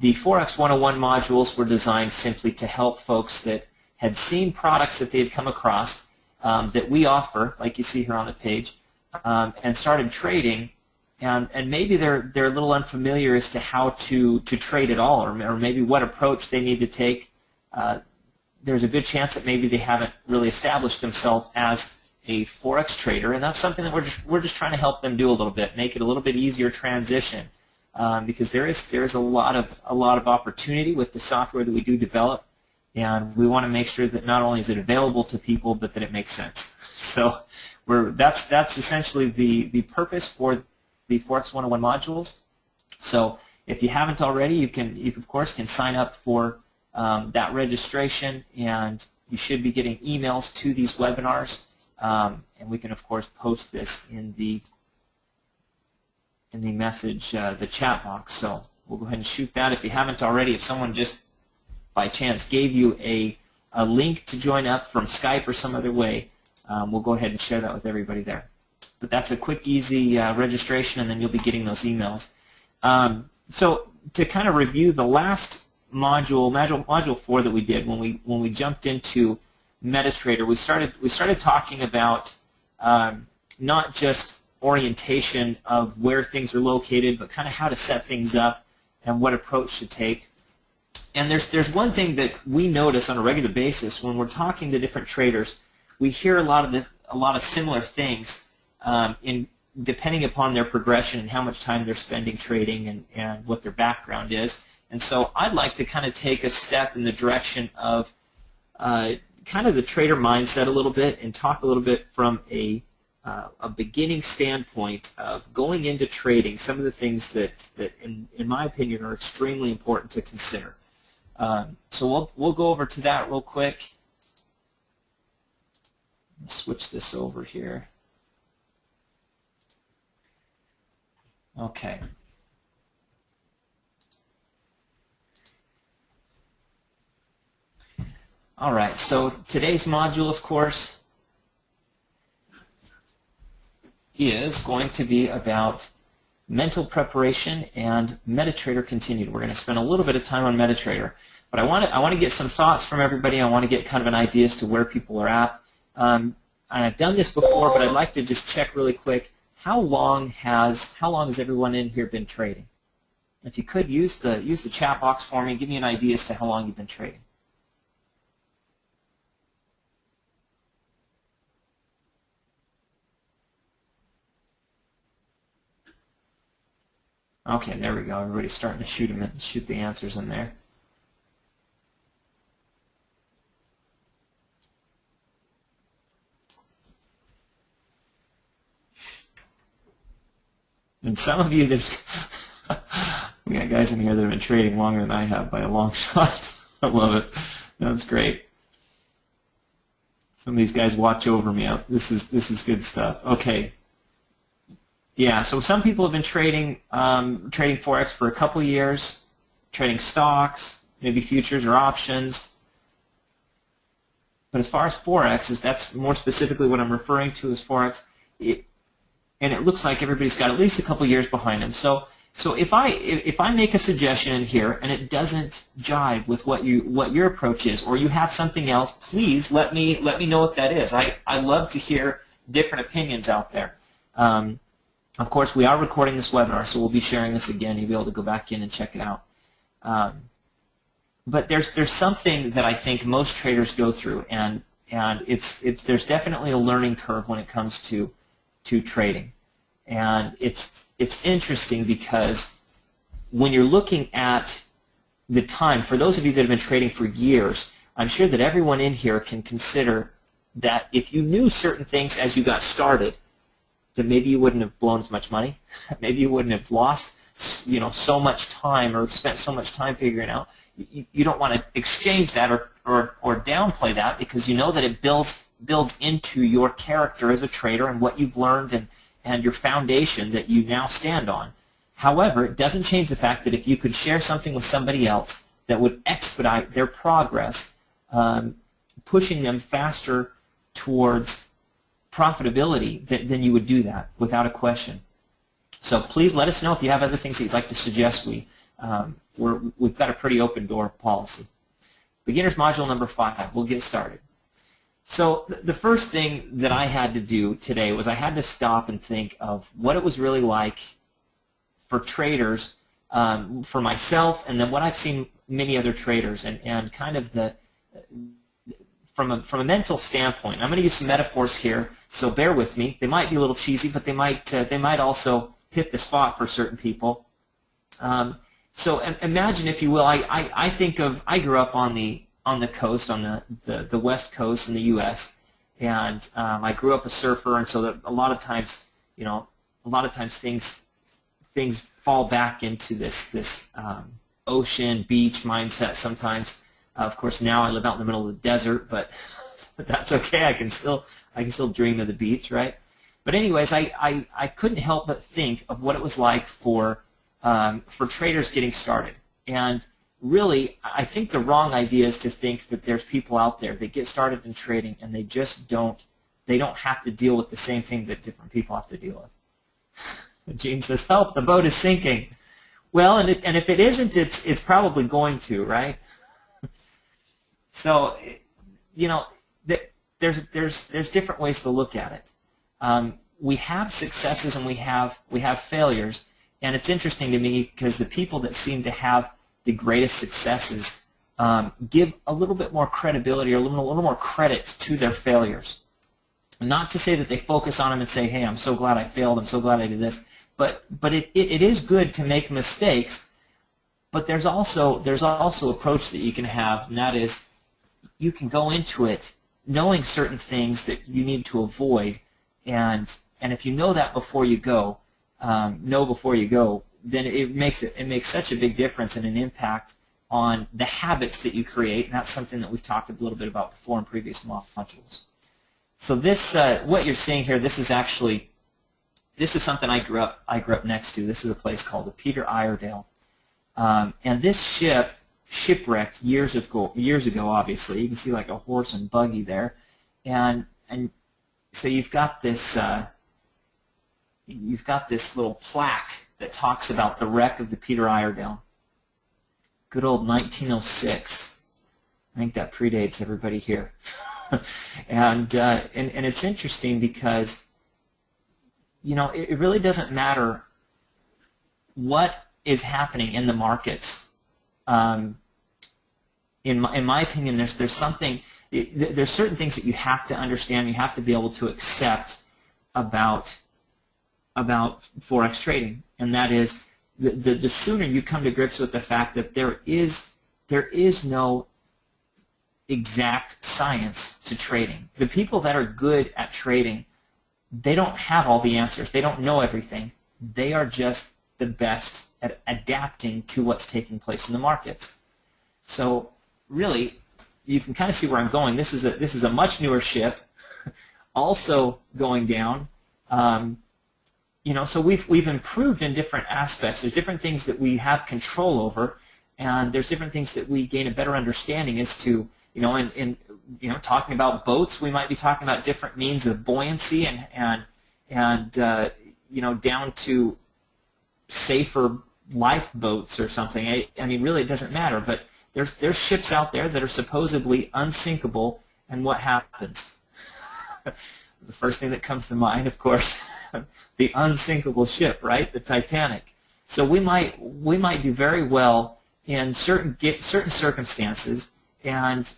The Forex 101 modules were designed simply to help folks that had seen products that they had come across that we offer, like you see here on the page, and started trading, and maybe they're a little unfamiliar as to how to trade at all, or maybe what approach they need to take. There's a good chance that maybe they haven't really established themselves as a Forex trader, and that's something that we're just trying to help them do a little bit, make it a little bit easier transition, because there is a lot of opportunity with the software that we do develop, and we want to make sure that not only is it available to people, but that it makes sense. So that's essentially the purpose for the Forex 101 modules. So if you haven't already, you of course can sign up for that registration, and you should be getting emails to these webinars, and we can of course post this in the message, the chat box. So we'll go ahead and shoot that. If you haven't already, if someone just by chance gave you a link to join up from Skype or some other way, we'll go ahead and share that with everybody there. But that's a quick, easy registration, and then you'll be getting those emails. So to kind of review the last module 4 that we did when we jumped into MetaTrader, we started talking about not just orientation of where things are located, but kind of how to set things up and what approach to take. And there's one thing that we notice on a regular basis when we're talking to different traders. We hear a lot of similar things depending upon their progression and how much time they're spending trading and what their background is. And so I'd like to kind of take a step in the direction of kind of the trader mindset a little bit, and talk a little bit from a beginning standpoint of going into trading, some of the things that in my opinion are extremely important to consider. So we'll go over to that real quick. Let's switch this over here. Okay. All right, so today's module, of course, is going to be about mental preparation and MetaTrader Continued. We're going to spend a little bit of time on MetaTrader, but I want to get some thoughts from everybody. I want to get kind of an idea as to where people are at. And I've done this before, but I'd like to just check really quick. How long has everyone in here been trading? If you could use the chat box for me, give me an idea as to how long you've been trading. Okay, there we go. Everybody's starting to shoot the answers in there. And some of you, we got guys in here that have been trading longer than I have by a long shot. I love it. That's great. Some of these guys watch over me. This is good stuff. Okay. Yeah, so some people have been trading Forex for a couple years, trading stocks, maybe futures or options. But as far as Forex, that's more specifically what I'm referring to as Forex, and it looks like everybody's got at least a couple years behind them. So if I make a suggestion in here and it doesn't jive with what your approach is, or you have something else, please let me know what that is. I love to hear different opinions out there. Of course, we are recording this webinar, so we'll be sharing this again. You'll be able to go back in and check it out. But there's something that I think most traders go through, and there's definitely a learning curve when it comes to trading. And it's interesting because when you're looking at the time, for those of you that have been trading for years, I'm sure that everyone in here can consider that if you knew certain things as you got started, then maybe you wouldn't have blown as much money. Maybe you wouldn't have lost so much time or spent so much time figuring out. You don't want to exchange that or downplay that, because you know that it builds into your character as a trader and what you've learned and your foundation that you now stand on. However, it doesn't change the fact that if you could share something with somebody else that would expedite their progress, pushing them faster towards profitability, then you would do that without a question. So please let us know if you have other things that you'd like to suggest we we've got a pretty open door policy. Beginner's module number 5. We'll get started. So the first thing that I had to do today was I had to stop and think of what it was really like for traders, for myself, and then what I've seen many other traders, and kind of from a mental standpoint. I'm going to use some metaphors here, so bear with me. They might be a little cheesy, but they might also hit the spot for certain people. So imagine, if you will, I grew up on the coast, on the West Coast in the U.S., and I grew up a surfer, and so that a lot of times, things fall back into this ocean, beach mindset sometimes. Of course, now I live out in the middle of the desert, but that's okay. I can still dream of the beach, right? But anyways, I couldn't help but think of what it was like for traders getting started. And really, I think the wrong idea is to think that there's people out there that get started in trading and they don't have to deal with the same thing that different people have to deal with. Gene says, help, the boat is sinking. Well, and if it isn't, it's probably going to, right? So, there's different ways to look at it. We have successes and we have failures, and it's interesting to me because the people that seem to have the greatest successes give a little bit more credibility or a little more credit to their failures. Not to say that they focus on them and say, hey, I'm so glad I failed, I'm so glad I did this, but it is good to make mistakes, but there's also an approach that you can have, and that is you can go into it knowing certain things that you need to avoid, and if you know that before you go, then it makes such a big difference and an impact on the habits that you create, and that's something that we've talked a little bit about before in previous modules. So this, what you're seeing here, this is something I grew up next to. This is a place called the Peter Iredale, and this shipwrecked years ago. Obviously, you can see like a horse and buggy there, and so you've got this little plaque that talks about the wreck of the Peter Iredale. Good old 1906. I think that predates everybody here. and it's interesting because it really doesn't matter what is happening in the markets. In my opinion, there's certain things that you have to understand, you have to be able to accept about Forex trading, and that is the sooner you come to grips with the fact that there is no exact science to trading. The people that are good at trading, they don't have all the answers. They don't know everything. They are just the best at adapting to what's taking place in the markets. So really, you can kind of see where I'm going. This is a much newer ship, also going down. So we've improved in different aspects. There's different things that we have control over, and there's different things that we gain a better understanding as to, in talking about boats, we might be talking about different means of buoyancy and down to safer lifeboats or something. I mean, really, it doesn't matter. But there's ships out there that are supposedly unsinkable, and what happens? The first thing that comes to mind, of course, the unsinkable ship, right? The Titanic. So we might do very well in certain circumstances, and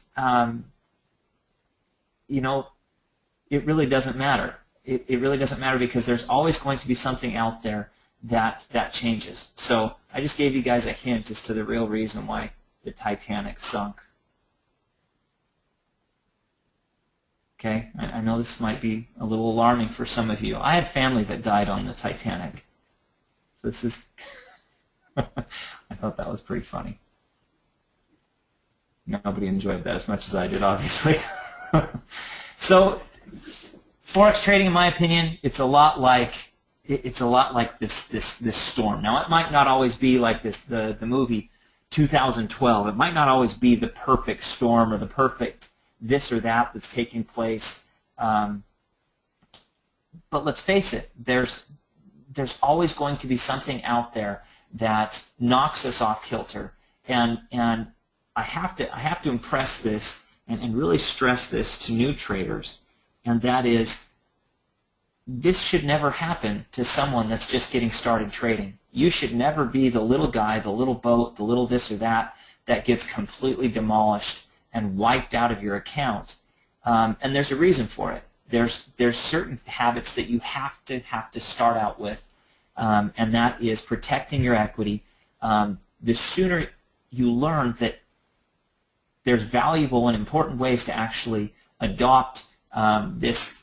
it really doesn't matter. It really doesn't matter because there's always going to be something out there that changes. So I just gave you guys a hint as to the real reason why the Titanic sunk. Okay, I know this might be a little alarming for some of you. I had family that died on the Titanic. So this is, I thought that was pretty funny. Nobody enjoyed that as much as I did, obviously. So, Forex trading, in my opinion, it's a lot like this storm. Now, it might not always be like the movie 2012. It might not always be the perfect storm or the perfect this or that that's taking place. But let's face it, there's always going to be something out there that knocks us off kilter. And I have to impress this and really stress this to new traders, and that is, this should never happen to someone that's just getting started trading. You should never be the little guy, the little boat, the little this or that gets completely demolished and wiped out of your account. And there's a reason for it. There's certain habits that you have to start out with, and that is protecting your equity. The sooner you learn that there's valuable and important ways to actually adopt this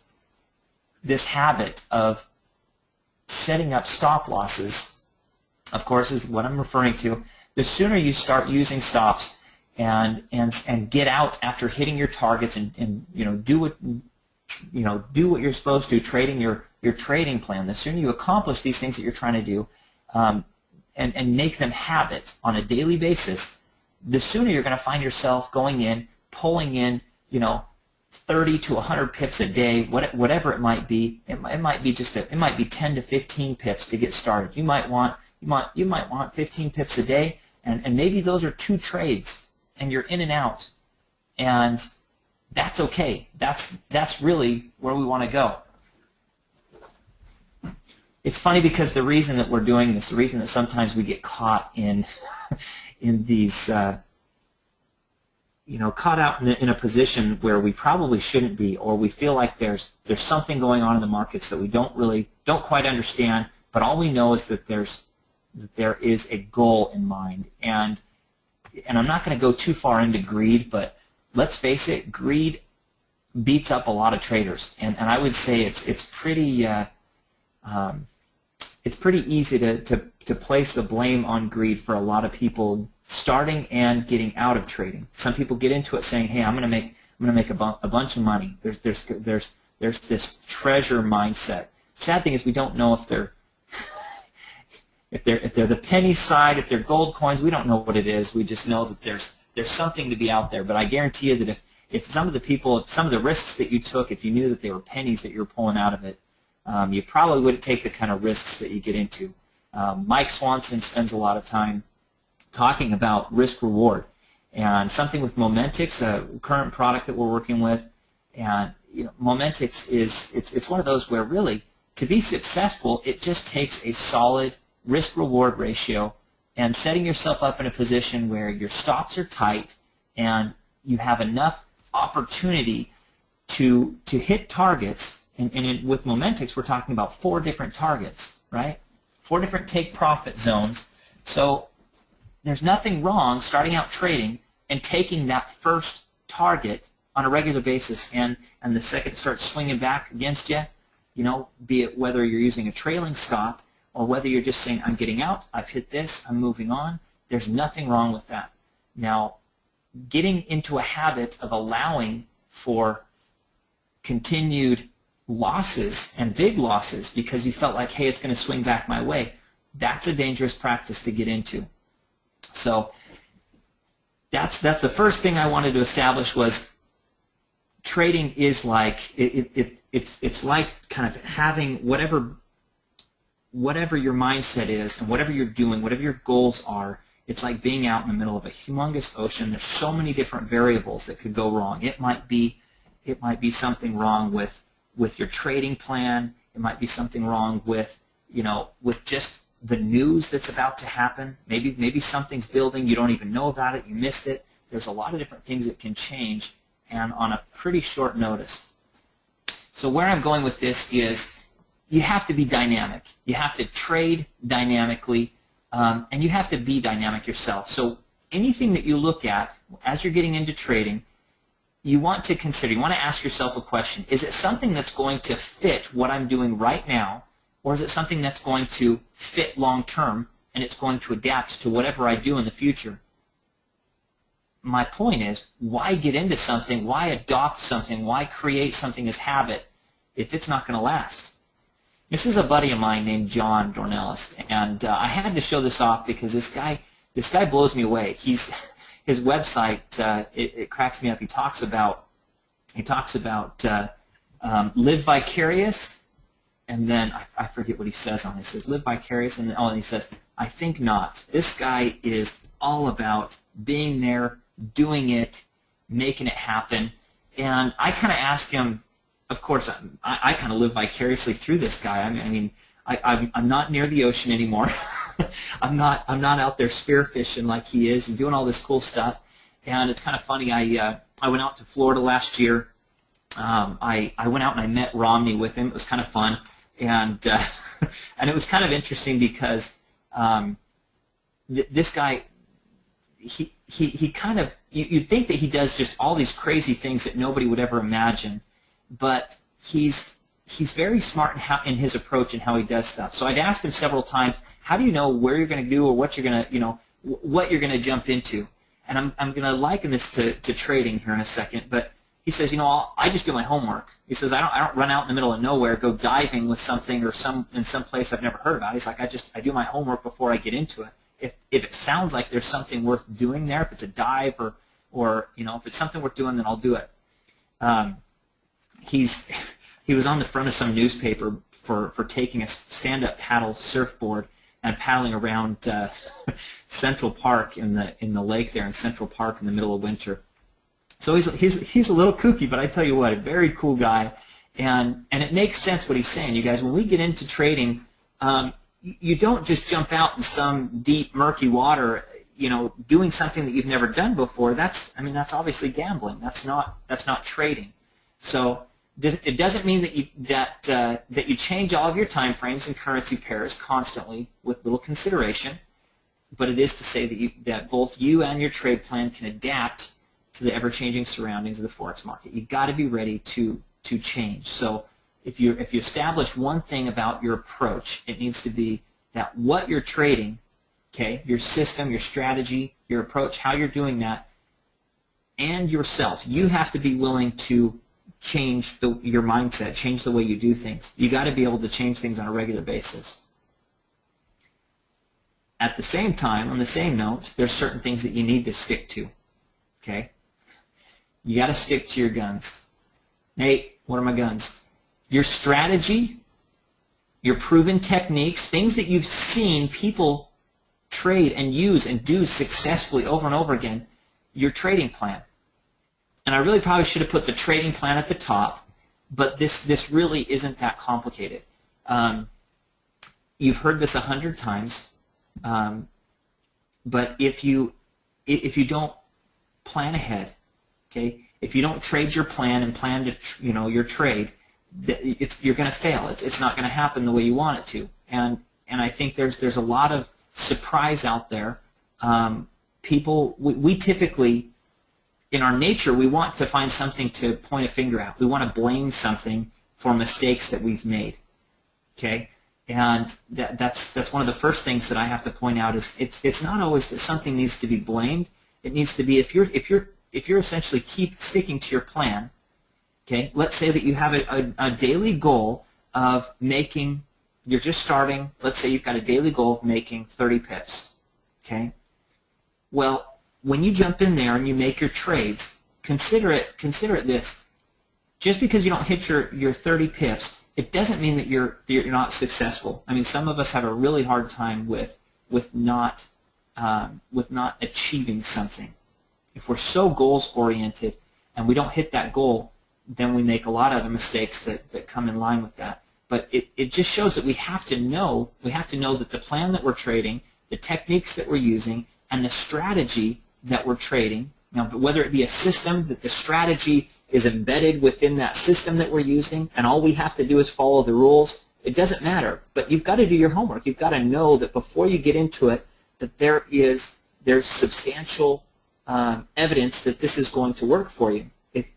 habit of setting up stop losses, of course, is what I'm referring to. The sooner you start using stops and get out after hitting your targets and do what you're supposed to, trading your trading plan. The sooner you accomplish these things that you're trying to do and make them habit on a daily basis, the sooner you're going to find yourself going in, pulling in, 30 to 100 pips a day, whatever it might be. It might be 10 to 15 pips to get started. You might want 15 pips a day, and maybe those are 2 trades, and you're in and out, and that's okay. That's really where we want to go. It's funny because the reason that we're doing this, the reason that sometimes we get caught in these caught out in a position where we probably shouldn't be, or we feel like there's something going on in the markets that we don't quite understand, but all we know is that there is a goal in mind. And I'm not going to go too far into greed, but let's face it, greed beats up a lot of traders, and I would say it's pretty easy to place the blame on greed for a lot of people starting and getting out of trading. Some people get into it saying, "Hey, I'm going to make a bunch of money." There's this treasure mindset. Sad thing is we don't know if they're the penny side, if they're gold coins. We don't know what it is. We just know that there's something to be out there. But I guarantee you that if some of the risks that you took, if you knew that they were pennies that you were pulling out of it, you probably wouldn't take the kind of risks that you get into. Mike Swanson spends a lot of time talking about risk reward, and something with Momentix, a current product that we're working with, and Momentix it's one of those where really to be successful it just takes a solid risk reward ratio and setting yourself up in a position where your stops are tight and you have enough opportunity to hit targets. And with Momentix we're talking about 4 different targets, right? 4 different take profit zones. So there's nothing wrong starting out trading and taking that first target on a regular basis, and the second it starts swinging back against you, be it whether you're using a trailing stop or whether you're just saying, I'm getting out, I've hit this, I'm moving on. There's nothing wrong with that. Now, getting into a habit of allowing for continued losses and big losses because you felt like, hey, it's going to swing back my way, that's a dangerous practice to get into. So that's the first thing I wanted to establish, was trading is like it's like kind of having whatever your mindset is and whatever you're doing, whatever your goals are. It's like being out in the middle of a humongous ocean. There's so many different variables that could go wrong. It might be something wrong with your trading plan. It might be something wrong with just the news that's about to happen. Maybe something's building, you don't even know about it, you missed it. There's a lot of different things that can change, and on a pretty short notice. So where I'm going with this is you have to be dynamic. You have to trade dynamically, and you have to be dynamic yourself. So anything that you look at as you're getting into trading, you want to consider, you want to ask yourself a question. Is it something that's going to fit what I'm doing right now, or is it something that's going to fit long term and it's going to adapt to whatever I do in the future? My point is, why get into something, why adopt something, why create something as habit if it's not going to last? This is a buddy of mine named John Dornelis, and I had to show this off because this guy blows me away. His website, it cracks me up. He talks about live vicarious, and then I forget what he says on it. He says live vicarious, and he says I think not. This guy is all about being there, doing it, making it happen. And I kind of ask him, of course, I kind of live vicariously through this guy. I'm not near the ocean anymore. I'm not out there spearfishing like he is and doing all this cool stuff. And it's kind of funny. I went out to Florida last year. I went out and I met Romney with him. It was kind of fun, and and it was kind of interesting because this guy, he kind of, you'd think that he does just all these crazy things that nobody would ever imagine, but he's very smart in his approach and how he does stuff. So I'd asked him several times, how do you know where you're going to do or what you're going to, what you're going to jump into? And I'm going to liken this to trading here in a second, but he says, I just do my homework. He says, I don't run out in the middle of nowhere, go diving with something or in some place I've never heard about. He's like, I do my homework before I get into it. If it sounds like there's something worth doing there, if it's a dive or if it's something worth doing, then I'll do it. He was on the front of some newspaper for taking a stand-up paddle surfboard and paddling around Central Park in the lake there in Central Park in the middle of winter. So he's a little kooky, but I tell you what, a very cool guy, and it makes sense what he's saying. You guys, when we get into trading, you don't just jump out in some deep, murky water, doing something that you've never done before. That's obviously gambling. That's not trading. So it doesn't mean that you change all of your time frames and currency pairs constantly with little consideration, but it is to say that both you and your trade plan can adapt to the ever-changing surroundings of the Forex market. You've got to be ready to change. So if you establish one thing about your approach, it needs to be that what you're trading, okay, your system, your strategy, your approach, how you're doing that, and yourself, you have to be willing to change your mindset, change the way you do things. You got to be able to change things on a regular basis. At the same time, on the same note, there's certain things that you need to stick to. Okay? You got to stick to your guns. Nate, what are my guns? Your strategy, your proven techniques, things that you've seen people trade and use and do successfully over and over again, your trading plan. And I really probably should have put the trading plan at the top, but this really isn't that complicated. You've heard this 100 times, but if you don't plan ahead, okay, if you don't trade your plan and plan to your trade, you're going to fail. It's not going to happen the way you want it to. And I think there's a lot of surprise out there. We typically, in our nature, we want to find something to point a finger at. We want to blame something for mistakes that we've made. Okay, and that's one of the first things that I have to point out is it's not always that something needs to be blamed. It needs to be if you're essentially keep sticking to your plan. Okay, let's say that you have a daily goal of making. You're just starting. Let's say you've got a daily goal of making 30 pips. Okay, well, when you jump in there and you make your trades, consider it this. Just because you don't hit your 30 pips, it doesn't mean that you're not successful. I mean, some of us have a really hard time with not achieving something. If we're so goals oriented and we don't hit that goal, then we make a lot of the mistakes that come in line with that. But it just shows that we have to know that the plan that we're trading, the techniques that we're using, and the strategy that we're trading, whether it be a system, that the strategy is embedded within that system that we're using, and all we have to do is follow the rules, it doesn't matter. But you've got to do your homework. You've got to know that before you get into it, that there's substantial evidence that this is going to work for you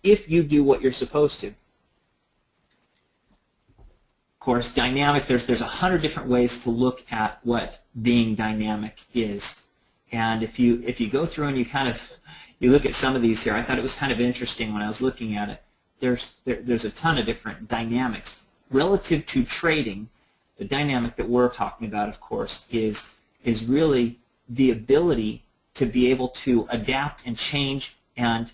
if you do what you're supposed to. Of course, dynamic, there's 100 different ways to look at what being dynamic is. And if you go through and you look at some of these here, I thought it was kind of interesting when I was looking at it. There's a ton of different dynamics. Relative to trading, the dynamic that we're talking about, of course, is really the ability to be able to adapt and change and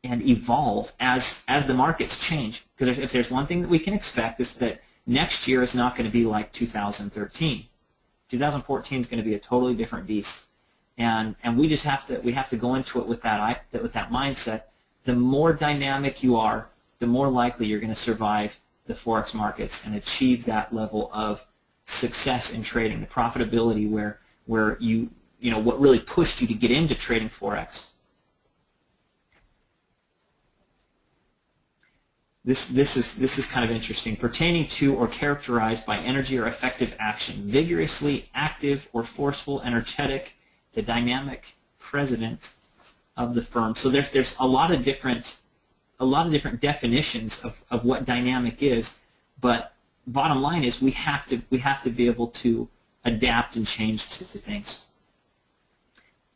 evolve as the markets change. Because if there's one thing that we can expect is that next year is not going to be like 2013. 2014 is going to be a totally different beast, and we just have to go into it with that mindset. The more dynamic you are, the more likely you're going to survive the Forex markets and achieve that level of success in trading, the profitability where you know what really pushed you to get into trading Forex. This is kind of interesting. Pertaining to or characterized by energy or effective action, vigorously active or forceful, energetic, the dynamic president of the firm. So there's a lot of different definitions of what dynamic is, but bottom line is we have to be able to adapt and change to things.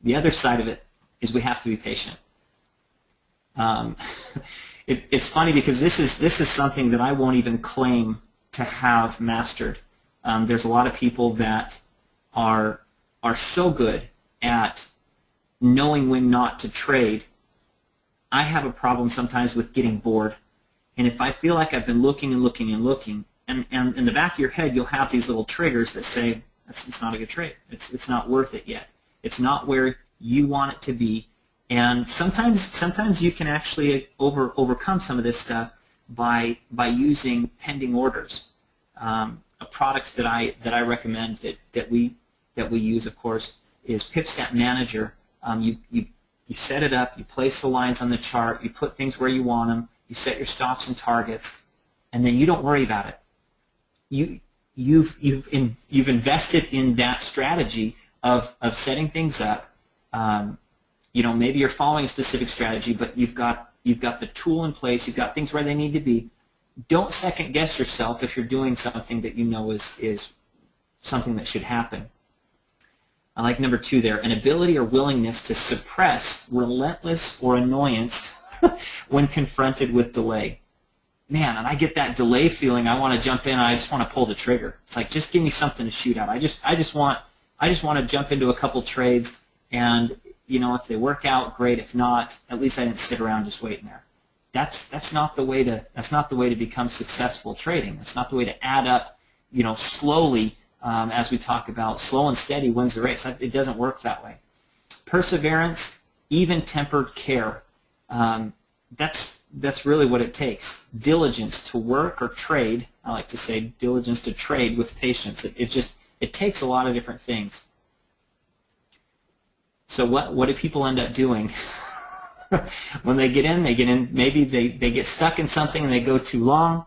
The other side of it is we have to be patient. It's funny because this is something that I won't even claim to have mastered. There's a lot of people that are so good at knowing when not to trade. I have a problem sometimes with getting bored, and if I feel like I've been looking and looking and looking, and in the back of your head you'll have these little triggers that say it's not a good trade. It's not worth it yet. It's not where you want it to be. And sometimes you can actually overcome some of this stuff by using pending orders. A product that I recommend that we use, of course, is PipStat Manager. You set it up, you place the lines on the chart, you put things where you want them, you set your stops and targets, and then you don't worry about it. You've invested in that strategy of setting things up. You know, maybe you're following a specific strategy, but you've got the tool in place, you've got things where they need to be. Don't second guess yourself if you're doing something that you know is something that should happen. I like number 2 there, an ability or willingness to suppress relentless or annoyance when confronted with delay. Man, and I get that delay feeling. I want to jump in. I just want to pull the trigger. It's like, just give me something to shoot at. I just want to jump into a couple trades, and you know, if they work out, great. If not, at least I didn't sit around just waiting there. That's not the way to become successful trading. That's not the way to add up, you know, slowly. As we talk about, slow and steady wins the race. It doesn't work that way. Perseverance, even-tempered care. That's really what it takes. Diligence to work or trade. I like to say diligence to trade with patience. It takes a lot of different things. So what do people end up doing? When they get in, maybe they get stuck in something and they go too long.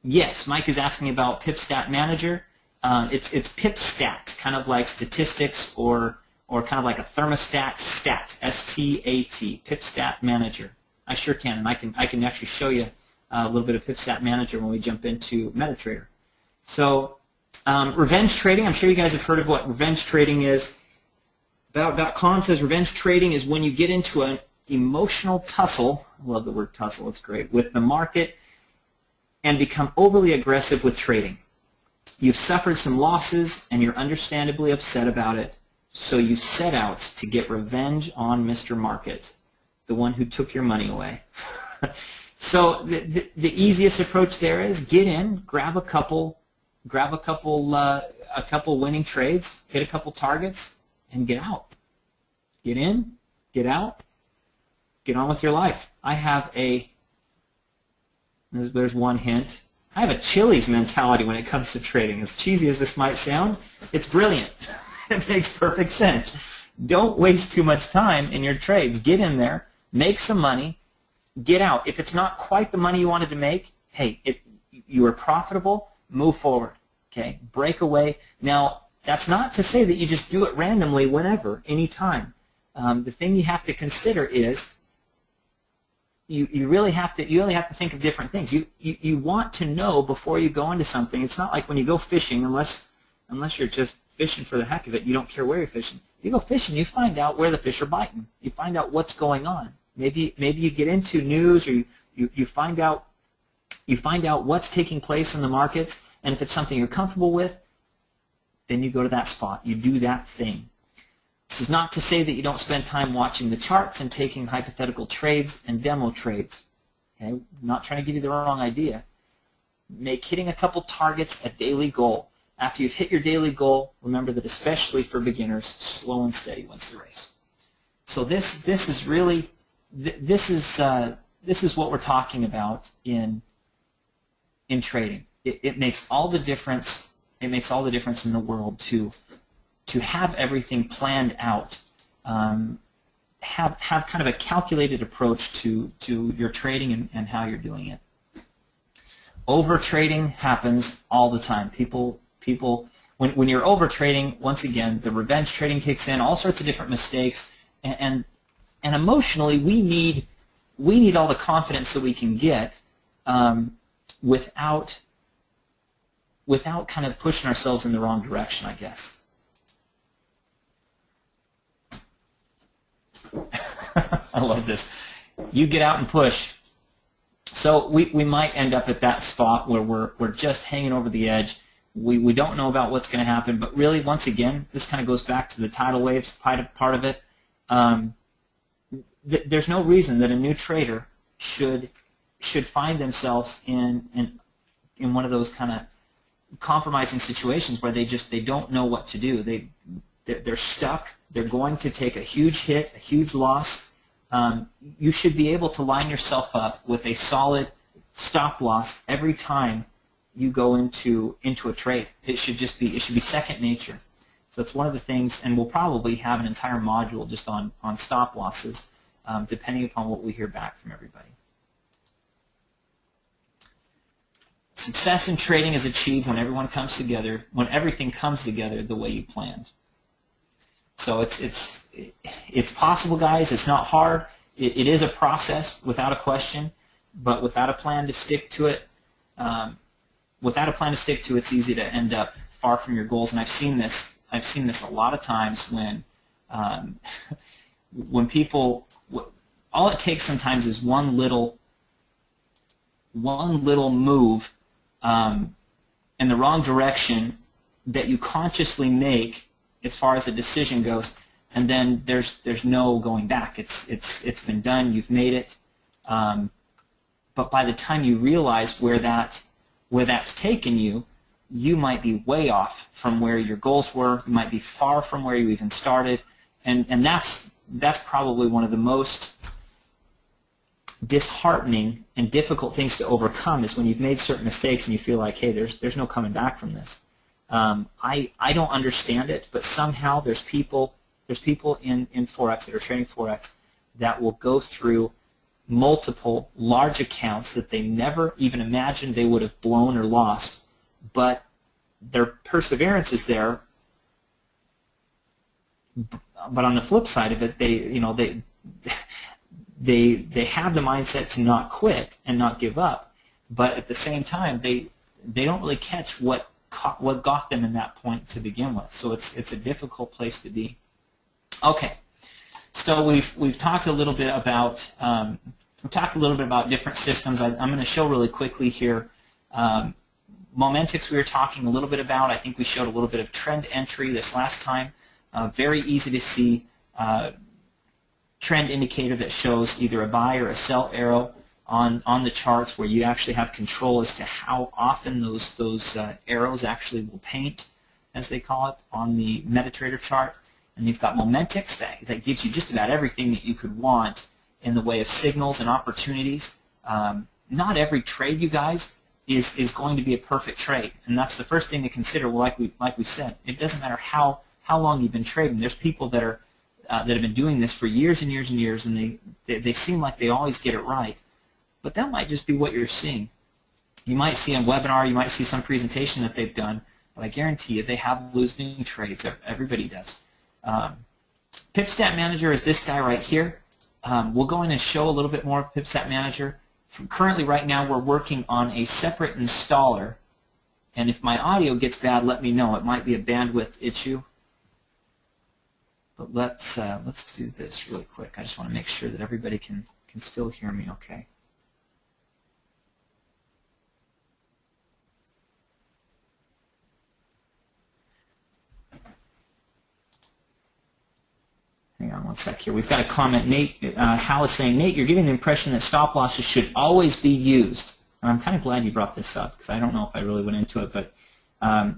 Yes, Mike is asking about PipStat Manager. It's PipStat, kind of like statistics or kind of like a thermostat stat, S-T-A-T, PipStat Manager. I sure can, and I can actually show you a little bit of PipStat Manager when we jump into MetaTrader. So revenge trading, I'm sure you guys have heard of what revenge trading is. About.com says revenge trading is when you get into an emotional tussle, I love the word tussle, it's great, with the market and become overly aggressive with trading. You've suffered some losses and you're understandably upset about it, so you set out to get revenge on Mr. Market, the one who took your money away. So the easiest approach there is get in, grab a couple winning trades, hit a couple targets, and get out. Get in, get out, get on with your life. I have there's one hint. I have a Chili's mentality when it comes to trading. As cheesy as this might sound, it's brilliant. It makes perfect sense. Don't waste too much time in your trades. Get in there, make some money, get out. If it's not quite the money you wanted to make, hey, you were profitable, move forward. Okay, break away. Now, that's not to say that you just do it randomly whenever, anytime. The thing you have to consider is you really have to think of different things. You want to know before you go into something. It's not like when you go fishing, unless you're just fishing for the heck of it, you don't care where you're fishing. You go fishing, you find out where the fish are biting. You find out what's going on. Maybe you get into news, or you find out what's taking place in the markets, and if it's something you're comfortable with, then you go to that spot. You do that thing. This is not to say that you don't spend time watching the charts and taking hypothetical trades and demo trades. Okay? I'm not trying to give you the wrong idea. Make hitting a couple targets a daily goal. After you've hit your daily goal, remember that especially for beginners, slow and steady wins the race. So this is really this is what we're talking about in trading. It makes all the difference. It makes all the difference in the world to have everything planned out. Have kind of a calculated approach to your trading and how you're doing it. Over trading happens all the time. People when you're over trading, once again, the revenge trading kicks in, all sorts of different mistakes, and emotionally we need all the confidence that we can get without kind of pushing ourselves in the wrong direction, I guess. I love this. You get out and push. So we might end up at that spot where we're just hanging over the edge. We don't know about what's going to happen, but really, once again, this kind of goes back to the tidal waves part of it. There's no reason that a new trader should find themselves in one of those kind of compromising situations where they don't know what to do. They're stuck. They're going to take a huge hit, a huge loss. You should be able to line yourself up with a solid stop loss every time you go into a trade. It should be second nature. So it's one of the things, and we'll probably have an entire module just on stop losses, depending upon what we hear back from everybody. Success in trading is achieved when everyone comes together, when everything comes together the way you planned. So it's possible, guys. It's not hard. It is a process, without a question, but without a plan to stick to it, it's easy to end up far from your goals. And I've seen this a lot of times when people, all it takes sometimes is one little move in the wrong direction that you consciously make as far as a decision goes, and then there's no going back. It's been done. You've made it. But by the time you realize where that's taken you, you might be way off from where your goals were. You might be far from where you even started, and that's probably one of the most disheartening and difficult things to overcome, is when you've made certain mistakes and you feel like, hey, there's no coming back from this. I don't understand it, but somehow there's people in Forex that are trading Forex that will go through multiple large accounts that they never even imagined they would have blown or lost, but their perseverance is there. But on the flip side of it, they have the mindset to not quit and not give up, but at the same time they don't really catch what got them in that point to begin with. So it's a difficult place to be. Okay, so we've talked a little bit about different systems. I'm going to show really quickly here. Momentics we were talking a little bit about. I think we showed a little bit of trend entry this last time. Very easy to see trend indicator that shows either a buy or a sell arrow on the charts, where you actually have control as to how often those arrows actually will paint, as they call it, on the MetaTrader chart. And you've got Momentics that gives you just about everything that you could want in the way of signals and opportunities. Not every trade, you guys, is going to be a perfect trade, and that's the first thing to consider. Well, like we said, it doesn't matter how long you've been trading. There's people that have been doing this for years and years and years, and they seem like they always get it right. But that might just be what you're seeing. You might see a webinar, you might see some presentation that they've done, but I guarantee you they have losing trades. Everybody does. PipStat Manager is this guy right here. We'll go in and show a little bit more of PipStat Manager. Currently, right now, we're working on a separate installer, and if my audio gets bad, let me know. It might be a bandwidth issue. But let's do this really quick. I just want to make sure that everybody can still hear me okay. Hang on one sec here. We've got a comment. Nate, Hal is saying, Nate, you're giving the impression that stop losses should always be used. And I'm kind of glad you brought this up, because I don't know if I really went into it, but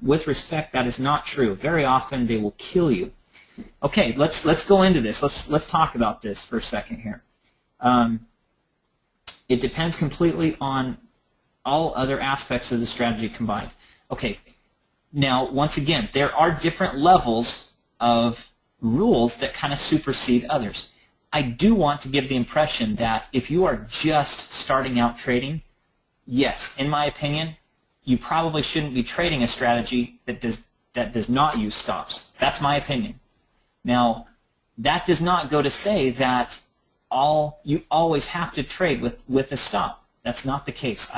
With respect, that is not true. Very often they will kill you. Okay, let's go into this. Let's talk about this for a second here. It depends completely on all other aspects of the strategy combined. Okay, now once again, there are different levels of rules that kind of supersede others. I do want to give the impression that if you are just starting out trading, yes, in my opinion, you probably shouldn't be trading a strategy that does not use stops. That's my opinion. Now, that does not go to say that you always have to trade with a stop. That's not the case.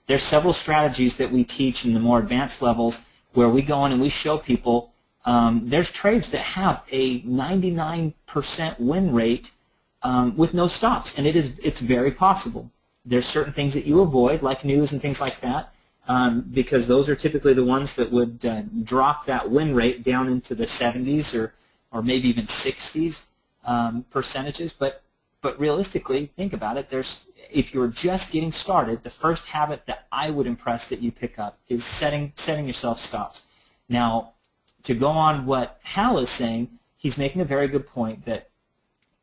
There's several strategies that we teach in the more advanced levels where we go in and we show people there's trades that have a 99% win rate with no stops, and it's very possible. There's certain things that you avoid, like news and things like that, because those are typically the ones that would drop that win rate down into the 70s or maybe even 60s percentages. But realistically, think about it. If you're just getting started, the first habit that I would impress that you pick up is setting yourself stops. Now, to go on what Hal is saying, he's making a very good point that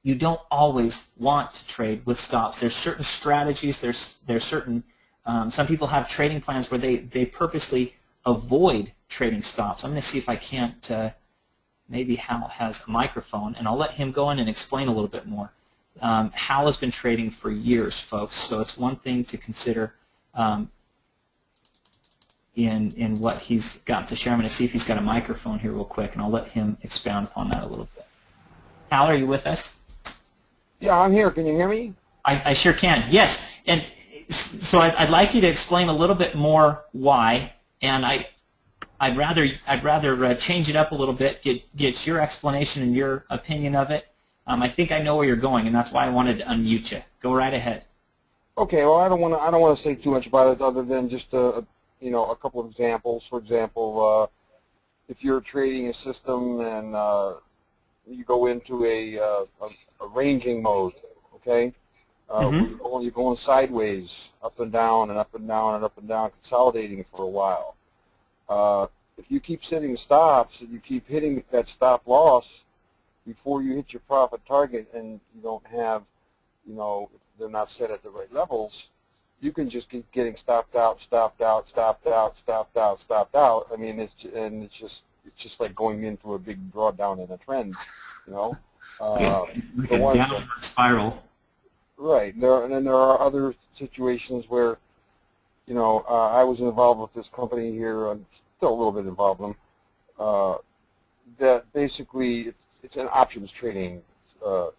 you don't always want to trade with stops. There's certain strategies, there's certain, some people have trading plans where they purposely avoid trading stops. I'm going to see if I can't, maybe Hal has a microphone, and I'll let him go in and explain a little bit more. Hal has been trading for years, folks, so it's one thing to consider in what he's got to share. I'm going to see if he's got a microphone here real quick, and I'll let him expound upon that a little bit. Hal, are you with us? Yeah, I'm here. Can you hear me? I sure can. Yes, and so I'd like you to explain a little bit more why, and I'd rather change it up a little bit, get your explanation and your opinion of it. I think I know where you're going, and that's why I wanted to unmute you. Go right ahead. Okay. Well, I don't want to say too much about it, other than just a couple of examples. For example, if you're trading a system and you go into a ranging mode, okay, you're going sideways, up and down and up and down and up and down, consolidating for a while. If you keep setting stops and you keep hitting that stop loss before you hit your profit target, and you don't have, if they're not set at the right levels, you can just keep getting stopped out, stopped out, stopped out, stopped out, stopped out. I mean, it's just like going into a big drawdown in a trend, like a downward spiral. Right. And then there are other situations where, I was involved with this company here, and still a little bit involved in them, that basically it's an options trading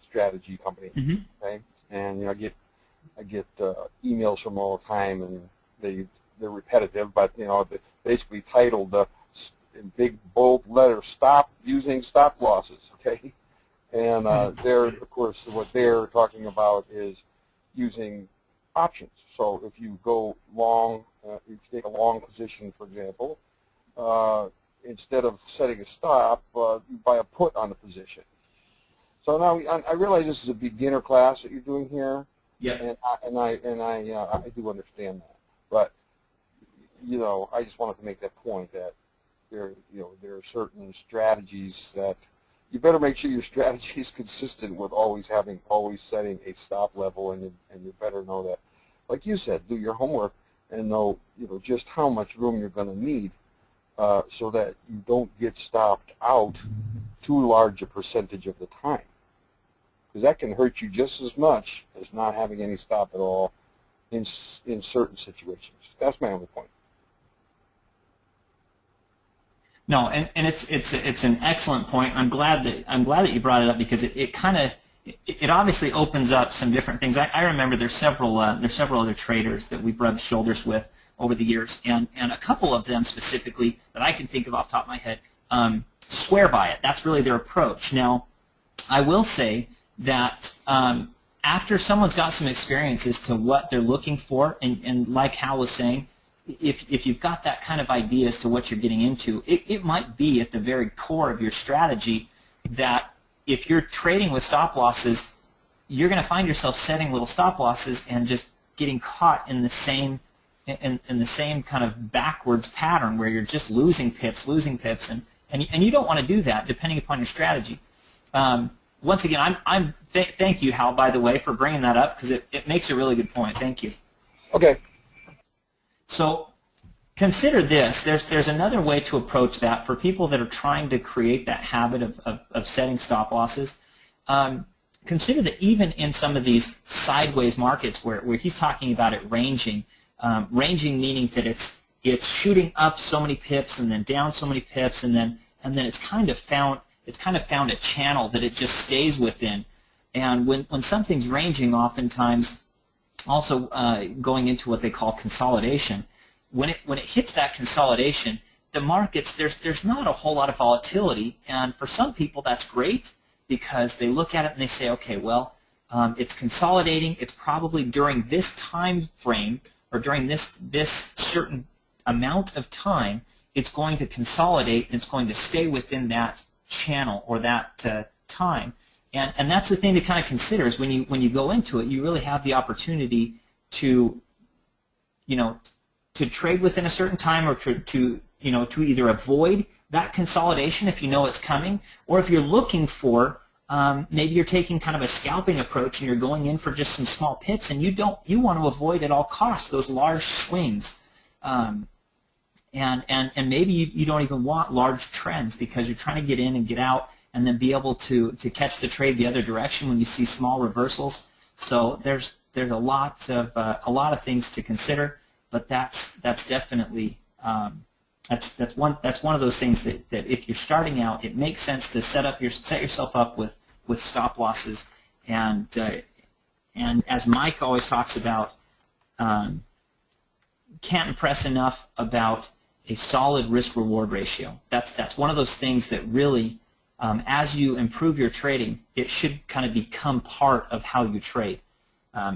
strategy company. Okay, and I get emails from all the time, and they're repetitive, but they're basically titled in big bold letters, "Stop using stop losses." Okay, and they're, of course, what they're talking about is using options. So if you go long, if you take a long position, for example, instead of setting a stop, you buy a put on the position. So now I realize this is a beginner class that you're doing here. Yeah. And I do understand that, but I just wanted to make that point that there are certain strategies that you better make sure your strategy is consistent with always setting a stop level, and you better know that, like you said, do your homework and know just how much room you're going to need, so that you don't get stopped out too large a percentage of the time, because that can hurt you just as much as not having any stop at all in certain situations. That's my only point. No, and it's an excellent point. I'm glad that you brought it up, because it obviously opens up some different things. I remember there's several other traders that we've rubbed shoulders with over the years, and a couple of them specifically that I can think of off the top of my head swear by it. That's really their approach. Now, I will say that after someone's got some experience as to what they're looking for, and like Hal was saying, if you've got that kind of idea as to what you're getting into, it might be at the very core of your strategy that if you're trading with stop losses, you're going to find yourself setting little stop losses and just getting caught in the same in the same kind of backwards pattern where you're just losing pips, and you don't want to do that depending upon your strategy. Once again, thank you, Hal, by the way, for bringing that up, because it makes a really good point. Thank you. Okay. So consider this. There's another way to approach that for people that are trying to create that habit of setting stop losses. Consider that even in some of these sideways markets where he's talking about it ranging, ranging meaning that it's shooting up so many pips and then down so many pips, and then it's kind of found a channel that it just stays within. And when something's ranging, oftentimes also going into what they call consolidation, when it hits that consolidation, the markets, there's not a whole lot of volatility, and for some people that's great, because they look at it and they say, okay, well, it's consolidating. It's probably during this time frame, or during this certain amount of time, it's going to consolidate and it's going to stay within that channel or that time. And that's the thing to kind of consider, is when you go into it, you really have the opportunity to trade within a certain time, or to either avoid that consolidation if you know it's coming, or if you're looking for, maybe you're taking kind of a scalping approach and you're going in for just some small pips, and you want to avoid at all costs those large swings, and maybe you don't even want large trends, because you're trying to get in and get out and then be able to catch the trade the other direction when you see small reversals. So there's a lot of things to consider, but that's definitely that's one of those things that if you're starting out, it makes sense to set yourself up with stop losses, and as Mike always talks about, can't impress enough about a solid risk-reward ratio. That's one of those things that really, as you improve your trading, it should kind of become part of how you trade.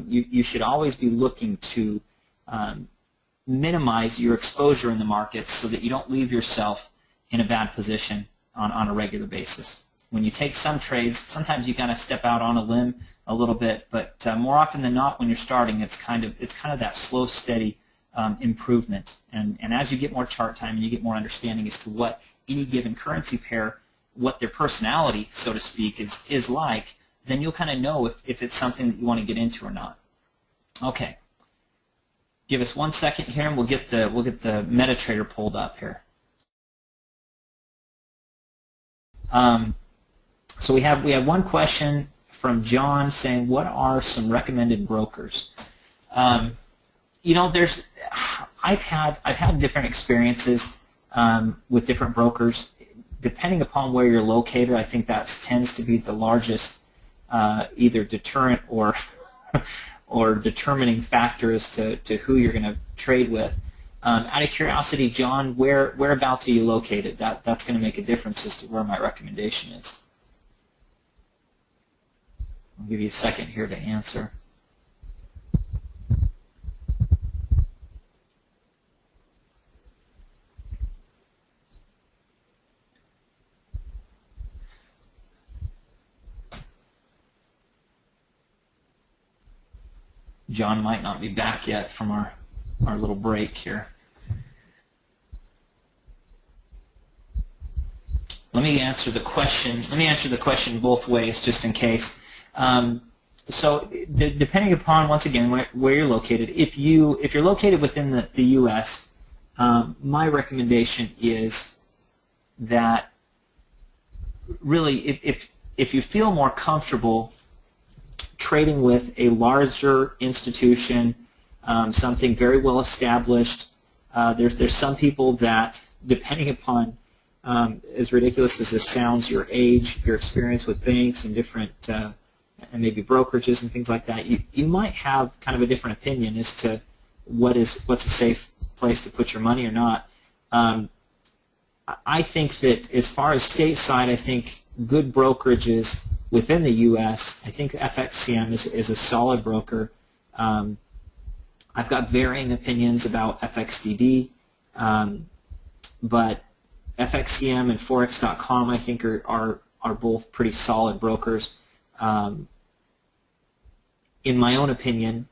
You should always be looking to minimize your exposure in the markets so that you don't leave yourself in a bad position on a regular basis. When you take some trades, sometimes you kind of step out on a limb a little bit, but more often than not, when you're starting, it's kind of that slow, steady improvement. And as you get more chart time and you get more understanding as to what any given currency pair, what their personality, so to speak, is like, then you'll kind of know if it's something that you want to get into or not. Okay. Give us 1 second here, and we'll get the MetaTrader pulled up here. So we have one question from John saying, what are some recommended brokers? I've had different experiences with different brokers. Depending upon where you're located, I think that tends to be the largest either deterrent or or determining factor as to who you're going to trade with. Out of curiosity, John, whereabouts are you located? That's going to make a difference as to where my recommendation is. I'll give you a second here to answer. John might not be back yet from our little break here. Let me answer the question both ways, just in case. So depending upon, once again, where you're located, if you're located within the U.S., my recommendation is that really if you feel more comfortable trading with a larger institution, something very well established, there's some people that, depending upon, as ridiculous as this sounds, your age, your experience with banks and different and maybe brokerages and things like that, you might have kind of a different opinion as to what's a safe place to put your money or not. I think that as far as stateside, I think good brokerages within the U.S., I think FXCM is a solid broker. I've got varying opinions about FXDD, but FXCM and Forex.com I think are both pretty solid brokers. In my own opinion,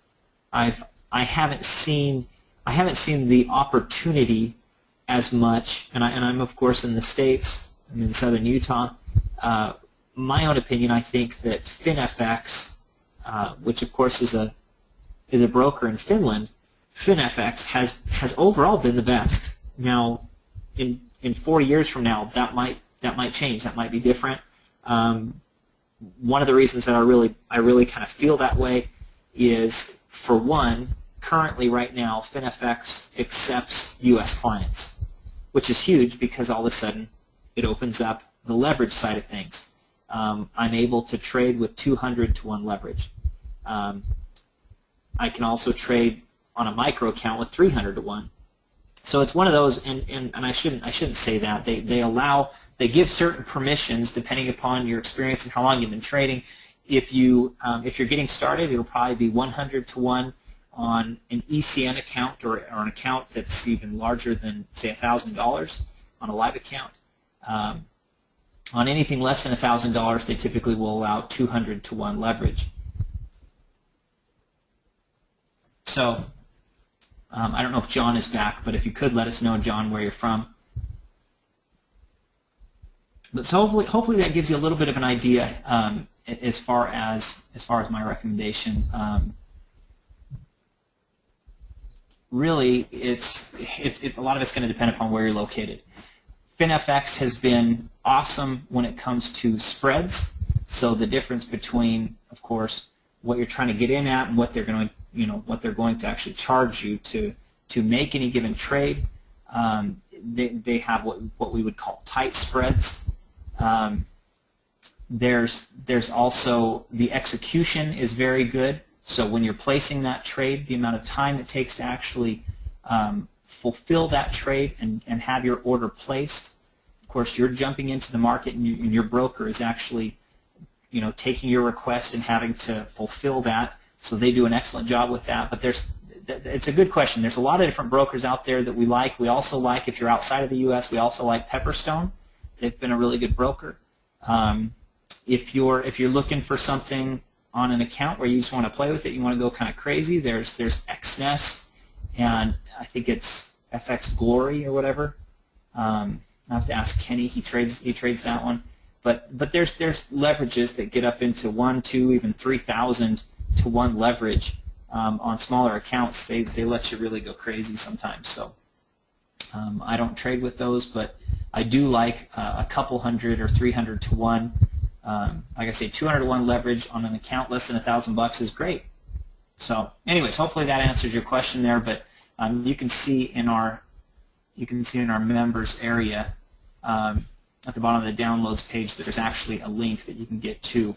I haven't seen the opportunity as much, and I'm of course in the States. I'm in southern Utah. My own opinion, I think that FinFX, which of course is a broker in Finland, FinFX has overall been the best. Now, in 4 years from now, that might change. That might be different. One of the reasons that I really kind of feel that way is, for one, currently right now FinFX accepts U.S. clients, which is huge because all of a sudden it opens up the leverage side of things. I'm able to trade with 200 to 1 leverage. I can also trade on a micro account with 300 to 1. So it's one of those, and I shouldn't say that. They give certain permissions depending upon your experience and how long you've been trading. If you're getting started, it'll probably be 100 to 1 on an ECN account or an account that's even larger than, say, $1,000 on a live account. On anything less than $1,000, they typically will allow 200 to 1 leverage. So I don't know if John is back, but if you could let us know, John, where you're from. But so hopefully that gives you a little bit of an idea as far as my recommendation. Really, it's a lot of it's going to depend upon where you're located. FinFX has been awesome when it comes to spreads. So the difference between, of course, what you're trying to get in at and what they're going to actually charge you to make any given trade. They have what we would call tight spreads. There's also the execution is very good. So when you're placing that trade, the amount of time it takes to actually fulfill that trade and have your order placed. Of course, you're jumping into the market, and your broker is actually, taking your request and having to fulfill that. So they do an excellent job with that. But it's a good question. There's a lot of different brokers out there that we like. We also like, if you're outside of the U.S., we also like Pepperstone. They've been a really good broker. If you're looking for something on an account where you just want to play with it, you want to go kind of crazy, there's XNES, and I think it's FX Glory or whatever. I have to ask Kenny. He trades that one. But there's leverages that get up into 1, 2, even 3,000 to 1 leverage on smaller accounts. They let you really go crazy sometimes. So I don't trade with those, but I do like a couple hundred or 300 to 1. Like I say, 200 to 1 leverage on an account less than $1,000 is great. So, anyways, hopefully that answers your question there. But you can see in our members area at the bottom of the downloads page, there's actually a link that you can get to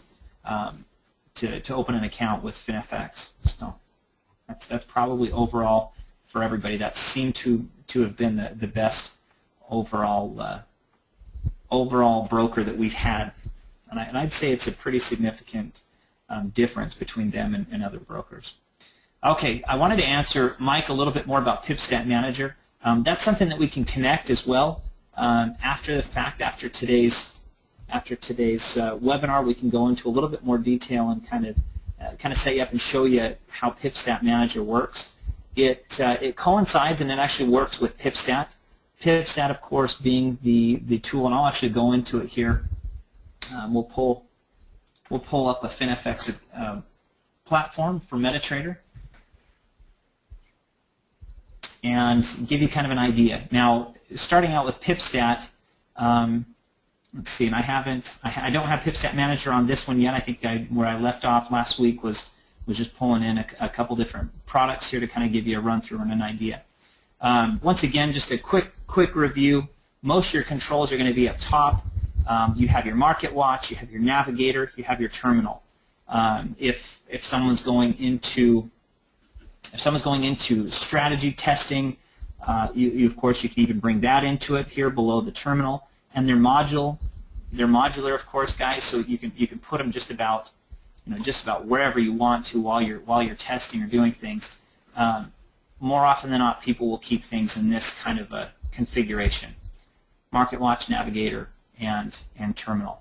open an account with FinFX. So that's probably overall for everybody. That seemed to have been the best overall broker that we've had, and I'd say it's a pretty significant difference between them and other brokers. Okay, I wanted to answer Mike a little bit more about PipStat Manager. That's something that we can connect as well after the fact. After today's webinar, we can go into a little bit more detail and kind of set you up and show you how PipStat Manager works. It coincides and it actually works with PipStat. PipStat, of course, being the tool, and I'll actually go into it here. We'll pull up a FinFX platform for MetaTrader and give you kind of an idea. Now, starting out with PipStat, let's see, and I don't have PipStat Manager on this one yet. I think where I left off last week was just pulling in a couple different products here to kind of give you a run through and an idea. Once again, just a quick review. Most of your controls are going to be up top. You have your market watch, you have your navigator, you have your terminal. If someone's going into strategy testing, you of course you can even bring that into it here below the terminal. And they're modular, of course, guys. So you can put them just about wherever you want to while you're testing or doing things. More often than not, people will keep things in this kind of a configuration: market watch, navigator, and terminal.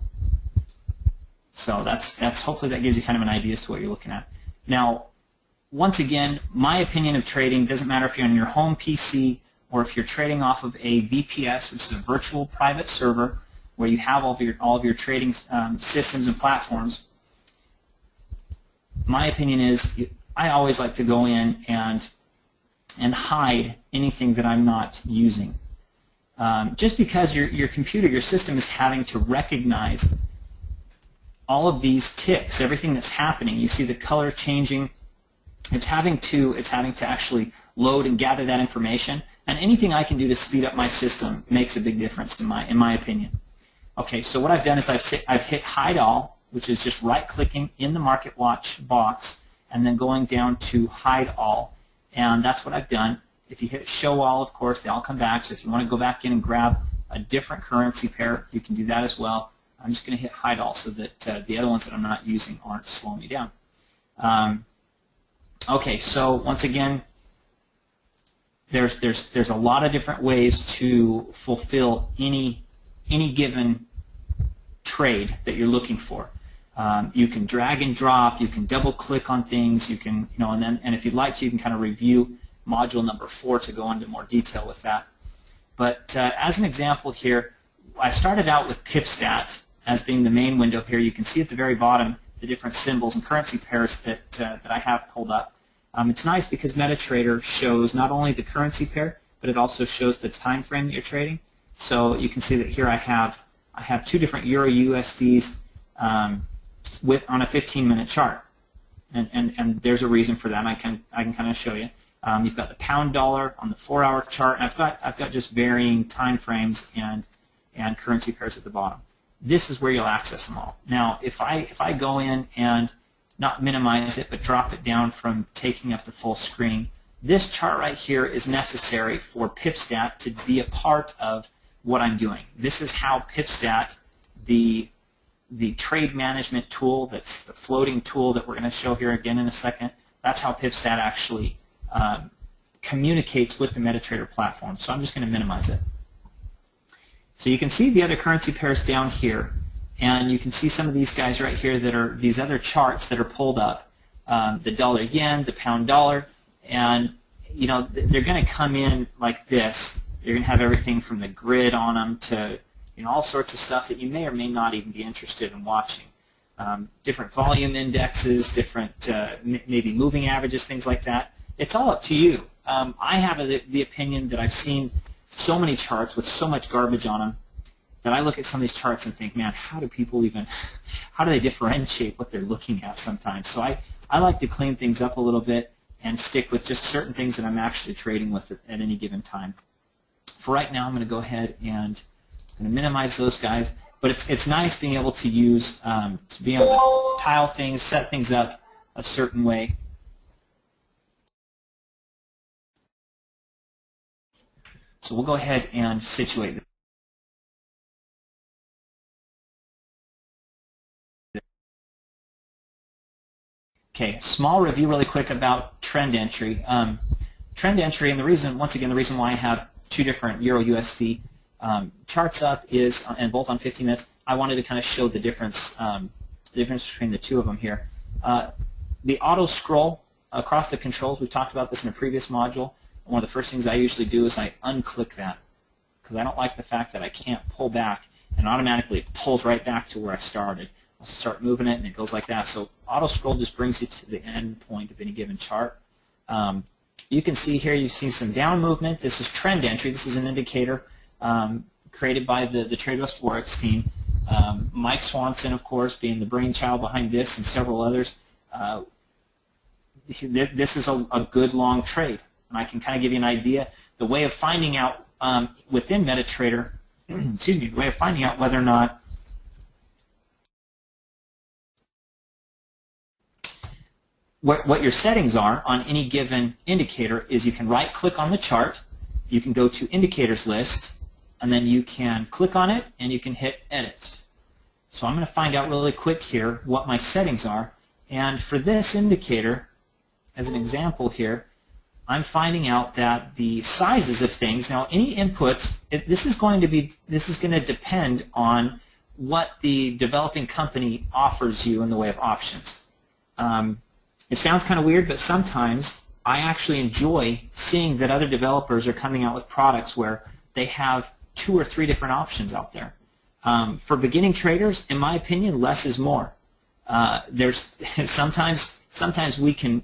So that's hopefully that gives you kind of an idea as to what you're looking at. Now, once again, my opinion of trading doesn't matter if you're on your home PC or if you're trading off of a VPS, which is a virtual private server where you have all of your trading systems and platforms. My opinion is I always like to go in and hide anything that I'm not using. Just because your computer, your system is having to recognize all of these ticks, everything that's happening. You see the color changing. It's having to actually load and gather that information, and anything I can do to speed up my system makes a big difference in my opinion. Okay, so what I've done is I've hit hide all, which is just right-clicking in the Market Watch box and then going down to hide all, and that's what I've done. If you hit show all, of course, they all come back. So if you want to go back in and grab a different currency pair, you can do that as well. I'm just going to hit hide all so that the other ones that I'm not using aren't slowing me down. Okay, so once again, there's a lot of different ways to fulfill any given trade that you're looking for. You can drag and drop. You can double click on things. You can, and if you'd like to, you can kind of review module number 4 to go into more detail with that. But as an example here, I started out with PipStat as being the main window here. You can see at the very bottom the different symbols and currency pairs that I have pulled up. It's nice because MetaTrader shows not only the currency pair, but it also shows the time frame that you're trading. So you can see that here I have 2 different Euro USDs on a 15-minute chart, and there's a reason for that. I can kind of show you. You've got the pound dollar on the 4-hour chart. I've got just varying time frames and currency pairs at the bottom. This is where you'll access them all. Now, if I go in and not minimize it, but drop it down from taking up the full screen, this chart right here is necessary for PipStat to be a part of what I'm doing. This is how PipStat, the trade management tool, that's the floating tool that we're going to show here again in a second, that's how PipStat actually communicates with the MetaTrader platform. So I'm just going to minimize it. So you can see the other currency pairs down here, and you can see some of these guys right here that are these other charts that are pulled up, the dollar yen, the pound dollar, and they're going to come in like this. You're going to have everything from the grid on them to all sorts of stuff that you may or may not even be interested in watching. Different volume indexes, different maybe moving averages, things like that. It's all up to you. I have the opinion that I've seen so many charts with so much garbage on them that I look at some of these charts and think, man, how do they differentiate what they're looking at sometimes? So I like to clean things up a little bit and stick with just certain things that I'm actually trading with at any given time. For right now, I'm going to go ahead and I'm going to minimize those guys. But it's nice being able to use, to be able to tile things, set things up a certain way. So we'll go ahead and situate it. Okay, small review really quick about trend entry. Trend entry, and the reason why I have 2 different Euro USD charts up is, and both on 15 minutes, I wanted to kind of show the difference between the 2 of them here. The auto scroll across the controls, we've talked about this in a previous module. One of the first things I usually do is I unclick that because I don't like the fact that I can't pull back and automatically it pulls right back to where I started. I'll start moving it and it goes like that. So auto scroll just brings you to the end point of any given chart. You can see here you've seen some down movement. This is trend entry. This is an indicator created by the TradeWest Forex team. Mike Swanson, of course, being the brainchild behind this and several others. This is a good long trade. And I can kind of give you an idea. The way of finding out within MetaTrader, excuse me, the way of finding out whether or not what your settings are on any given indicator is you can right-click on the chart, you can go to Indicators List, and then you can click on it and you can hit Edit. So I'm going to find out really quick here what my settings are. And for this indicator, as an example here, I'm finding out that the sizes of things, now any inputs, this is going to depend on what the developing company offers you in the way of options. It sounds kind of weird, but sometimes I actually enjoy seeing that other developers are coming out with products where they have 2 or 3 different options out there. For beginning traders, in my opinion, less is more. There's sometimes we can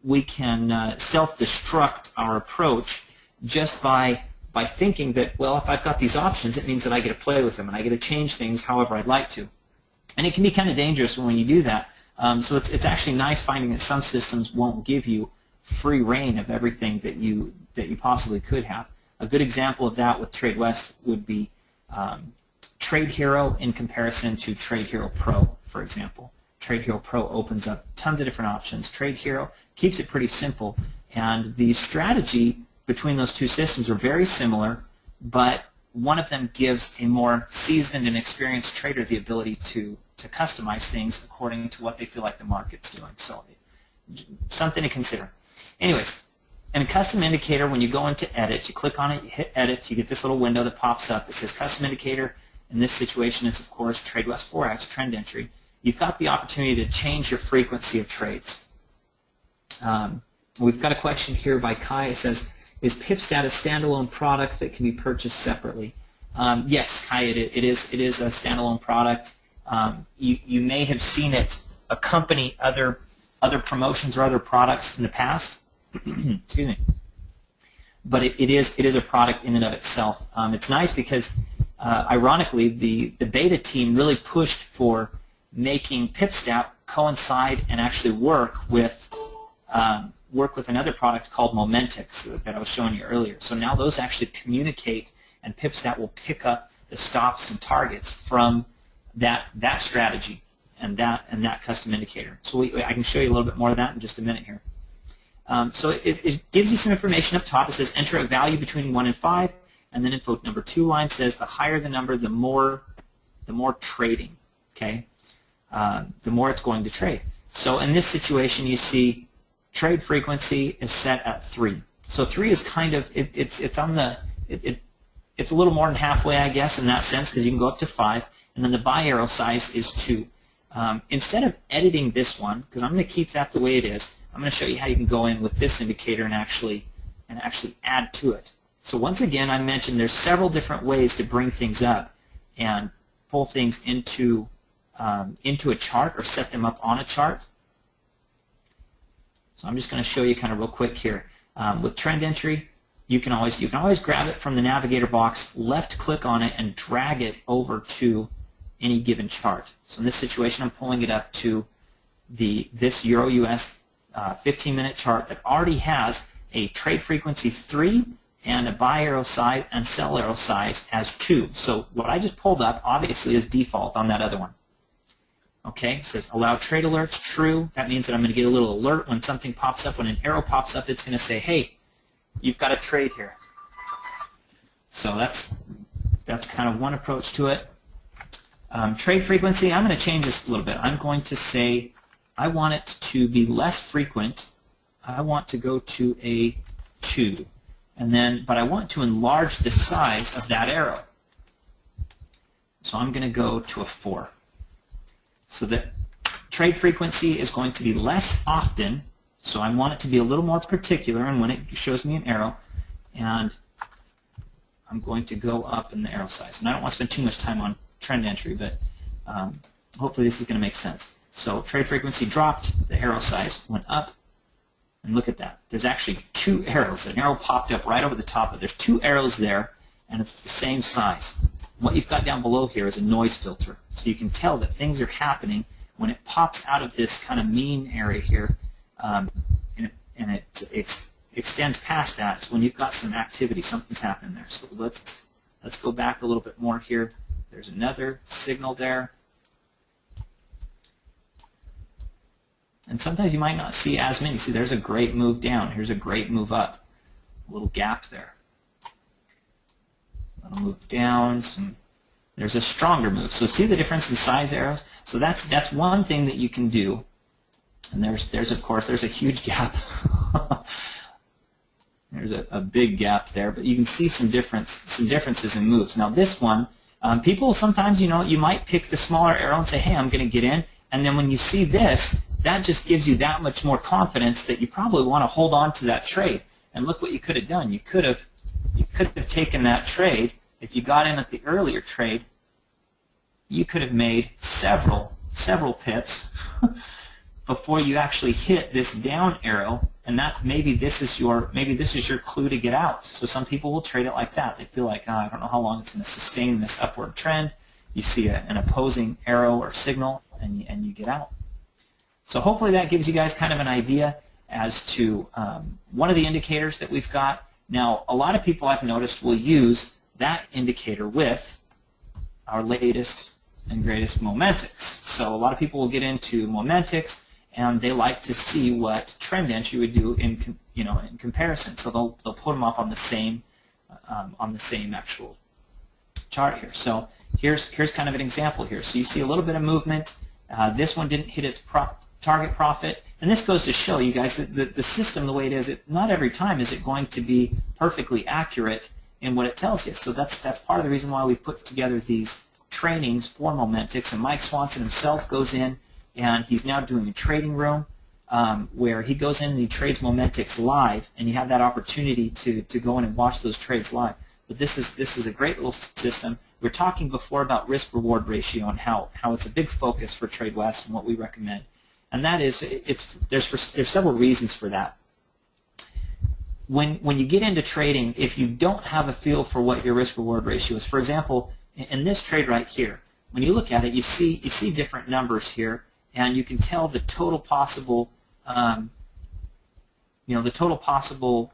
self-destruct our approach just by thinking that, well, if I've got these options, it means that I get to play with them and I get to change things however I'd like to. And it can be kind of dangerous when you do that. So it's actually nice finding that some systems won't give you free reign of everything that you possibly could have. A good example of that with TradeWest would be Trade Hero in comparison to Trade Hero Pro, for example. Trade Hero Pro opens up tons of different options. Trade Hero keeps it pretty simple, and the strategy between those two systems are very similar, but one of them gives a more seasoned and experienced trader the ability to customize things according to what they feel like the market's doing. So something to consider. Anyways, in a custom indicator, when you go into edit, you click on it, you hit edit, you get this little window that pops up that says custom indicator. In this situation, it's of course TradeWest Forex trend entry. You've got the opportunity to change your frequency of trades. We've got a question here by Kai. It says, is PipStat a standalone product that can be purchased separately? Yes, Kai, it is a standalone product. You may have seen it accompany other promotions or other products in the past. Excuse me. But it is a product in and of itself. It's nice because, ironically, the beta team really pushed for making PipStat coincide and actually work with another product called MTIC that I was showing you earlier. So now those actually communicate, and PipStat will pick up the stops and targets from that strategy and that custom indicator. So I can show you a little bit more of that in just a minute here. So it gives you some information up top. It says enter a value between 1 and 5, and then info number 2 line says the higher the number, the more trading. Okay, the more it's going to trade. So in this situation, you see trade frequency is set at 3. So 3 is kind of it's a little more than halfway, I guess, in that sense, because you can go up to 5, and then the buy arrow size is 2. Instead of editing this one, because I'm going to keep that the way it is, I'm going to show you how you can go in with this indicator and actually add to it. So once again, I mentioned there's several different ways to bring things up and pull things into a chart or set them up on a chart. So I'm just going to show you kind of real quick here. With trend entry, you can always grab it from the navigator box, left click on it, and drag it over to any given chart. So in this situation, I'm pulling it up to this Euro US 15-minute chart that already has a trade frequency 3 and a buy arrow size and sell arrow size as 2. So what I just pulled up obviously is default on that other one. Okay, it says allow trade alerts, true. That means that I'm going to get a little alert when something pops up. When an arrow pops up, it's going to say, hey, you've got a trade here. So that's kind of one approach to it. Trade frequency, I'm going to change this a little bit. I'm going to say I want it to be less frequent. I want to go to a 2. But I want to enlarge the size of that arrow. So I'm going to go to a 4. So the trade frequency is going to be less often, so I want it to be a little more particular in when it shows me an arrow, and I'm going to go up in the arrow size. And I don't want to spend too much time on trend entry, but hopefully this is going to make sense. So trade frequency dropped, the arrow size went up, and look at that. There's actually 2 arrows. An arrow popped up right over the top of it. There's 2 arrows there, and it's the same size. What you've got down below here is a noise filter, so you can tell that things are happening when it pops out of this kind of mean area here, and it extends past that. So when you've got some activity, something's happening there. So let's go back a little bit more here. There's another signal there. And sometimes you might not see as many. See, there's a great move down. Here's a great move up. A little gap there. Little move down. There's a stronger move. So see the difference in size arrows? So that's one thing that you can do. And there's of course there's a huge gap. There's a big gap there, but you can see some differences in moves. Now this one, people sometimes, you might pick the smaller arrow and say, hey, I'm going to get in, And then when you see this, that just gives you that much more confidence that you probably want to hold on to that trade. And look what you could have done. You could have taken that trade. If you got in at the earlier trade, you could have made several pips before you actually hit this down arrow, and that maybe this is your clue to get out. So some people will trade it like that. They feel like, I don't know how long it's going to sustain this upward trend. You see an opposing arrow or signal, and you get out. So hopefully that gives you guys kind of an idea as to one of the indicators that we've got. Now, a lot of people I've noticed will use that indicator with our latest and greatest Momentics. So a lot of people will get into Momentics, and they like to see what trend entry would do in comparison. So they'll put them up on the same actual chart here. So here's kind of an example here. So you see a little bit of movement. This one didn't hit its target profit, and this goes to show you guys that the system, the way it is, not every time is it going to be perfectly accurate in what it tells you. So that's part of the reason why we've put together these trainings for Momentics. And Mike Swanson himself goes in, and he's now doing a trading room where he goes in and he trades Momentics live, and you have that opportunity to go in and watch those trades live. But this is a great little system. We were talking before about risk-reward ratio and how it's a big focus for TradeWest and what we recommend. And that is, there's several reasons for that. When you get into trading, if you don't have a feel for what your risk-reward ratio is, for example, in this trade right here, when you look at it, you see different numbers here, and you can tell the total possible, the total possible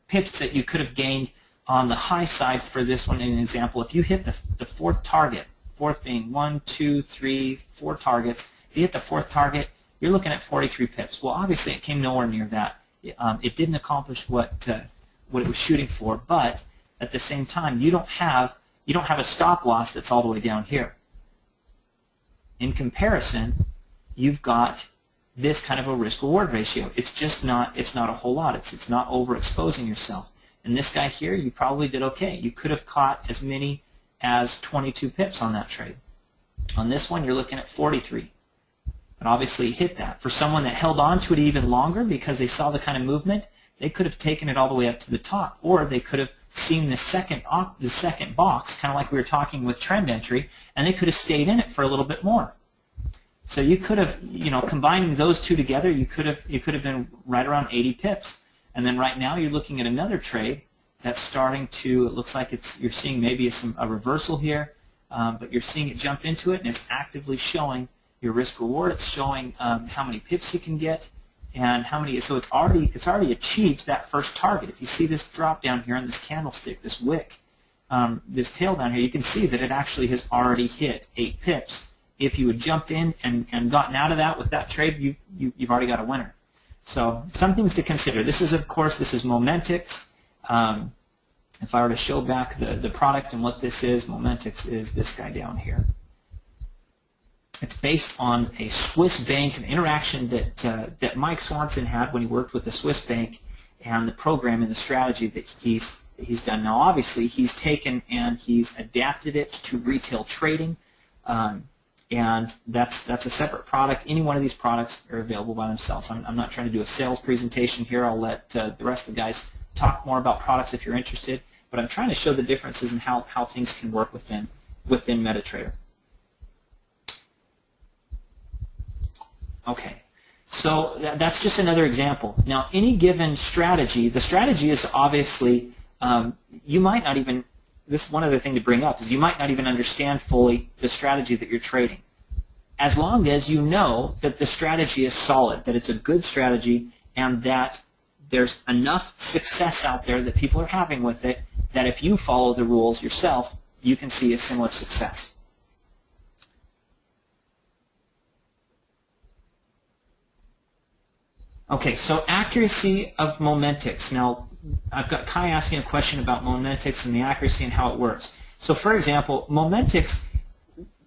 pips that you could have gained on the high side for this one. In an example, if you hit the fourth target, fourth being 1, 2, 3, 4 targets, if you hit the fourth target, you're looking at 43 pips. Well, obviously, it came nowhere near that. It didn't accomplish what it was shooting for, but at the same time, you don't have a stop loss that's all the way down here. In comparison, you've got this kind of a risk-reward ratio. It's just not a whole lot. It's not overexposing yourself. And this guy here, you probably did okay. You could have caught as many as 22 pips on that trade. On this one, you're looking at 43. But obviously, you hit that. For someone that held on to it even longer because they saw the kind of movement, they could have taken it all the way up to the top, or they could have seen the second box, kind of like we were talking with trend entry, and they could have stayed in it for a little bit more. So you could have, combining those two together, you could have been right around 80 pips. And then right now you're looking at another trade that's starting to, it looks like you're seeing maybe a reversal here, but you're seeing it jump into it, and it's actively showing your risk reward. It's showing how many pips you can get and how many. So it's already achieved that first target. If you see this drop down here on this candlestick, this wick, this tail down here, you can see that it actually has already hit 8 pips. If you had jumped in and gotten out of that with that trade, you've already got a winner. So some things to consider. This is, of course, Momentics. If I were to show back the product and what this is, Momentics is this guy down here. It's based on a Swiss bank, an interaction that Mike Swanson had when he worked with the Swiss bank, and the program and the strategy that he's done. Now, obviously, he's taken and he's adapted it to retail trading. And that's a separate product. Any one of these products are available by themselves. I'm not trying to do a sales presentation here. I'll let the rest of the guys talk more about products if you're interested. But I'm trying to show the differences in how things can work within MetaTrader. Okay, so that's just another example. Now, any given strategy, the strategy is obviously, you might not even, this is one other thing to bring up, is you might not even understand fully the strategy that you're trading. As long as you know that the strategy is solid, that it's a good strategy, and that there's enough success out there that people are having with it, that if you follow the rules yourself, you can see a similar success. Okay, so accuracy of Momentics. Now, I've got Kai asking a question about Momentics and the accuracy and how it works. So, for example, Momentics,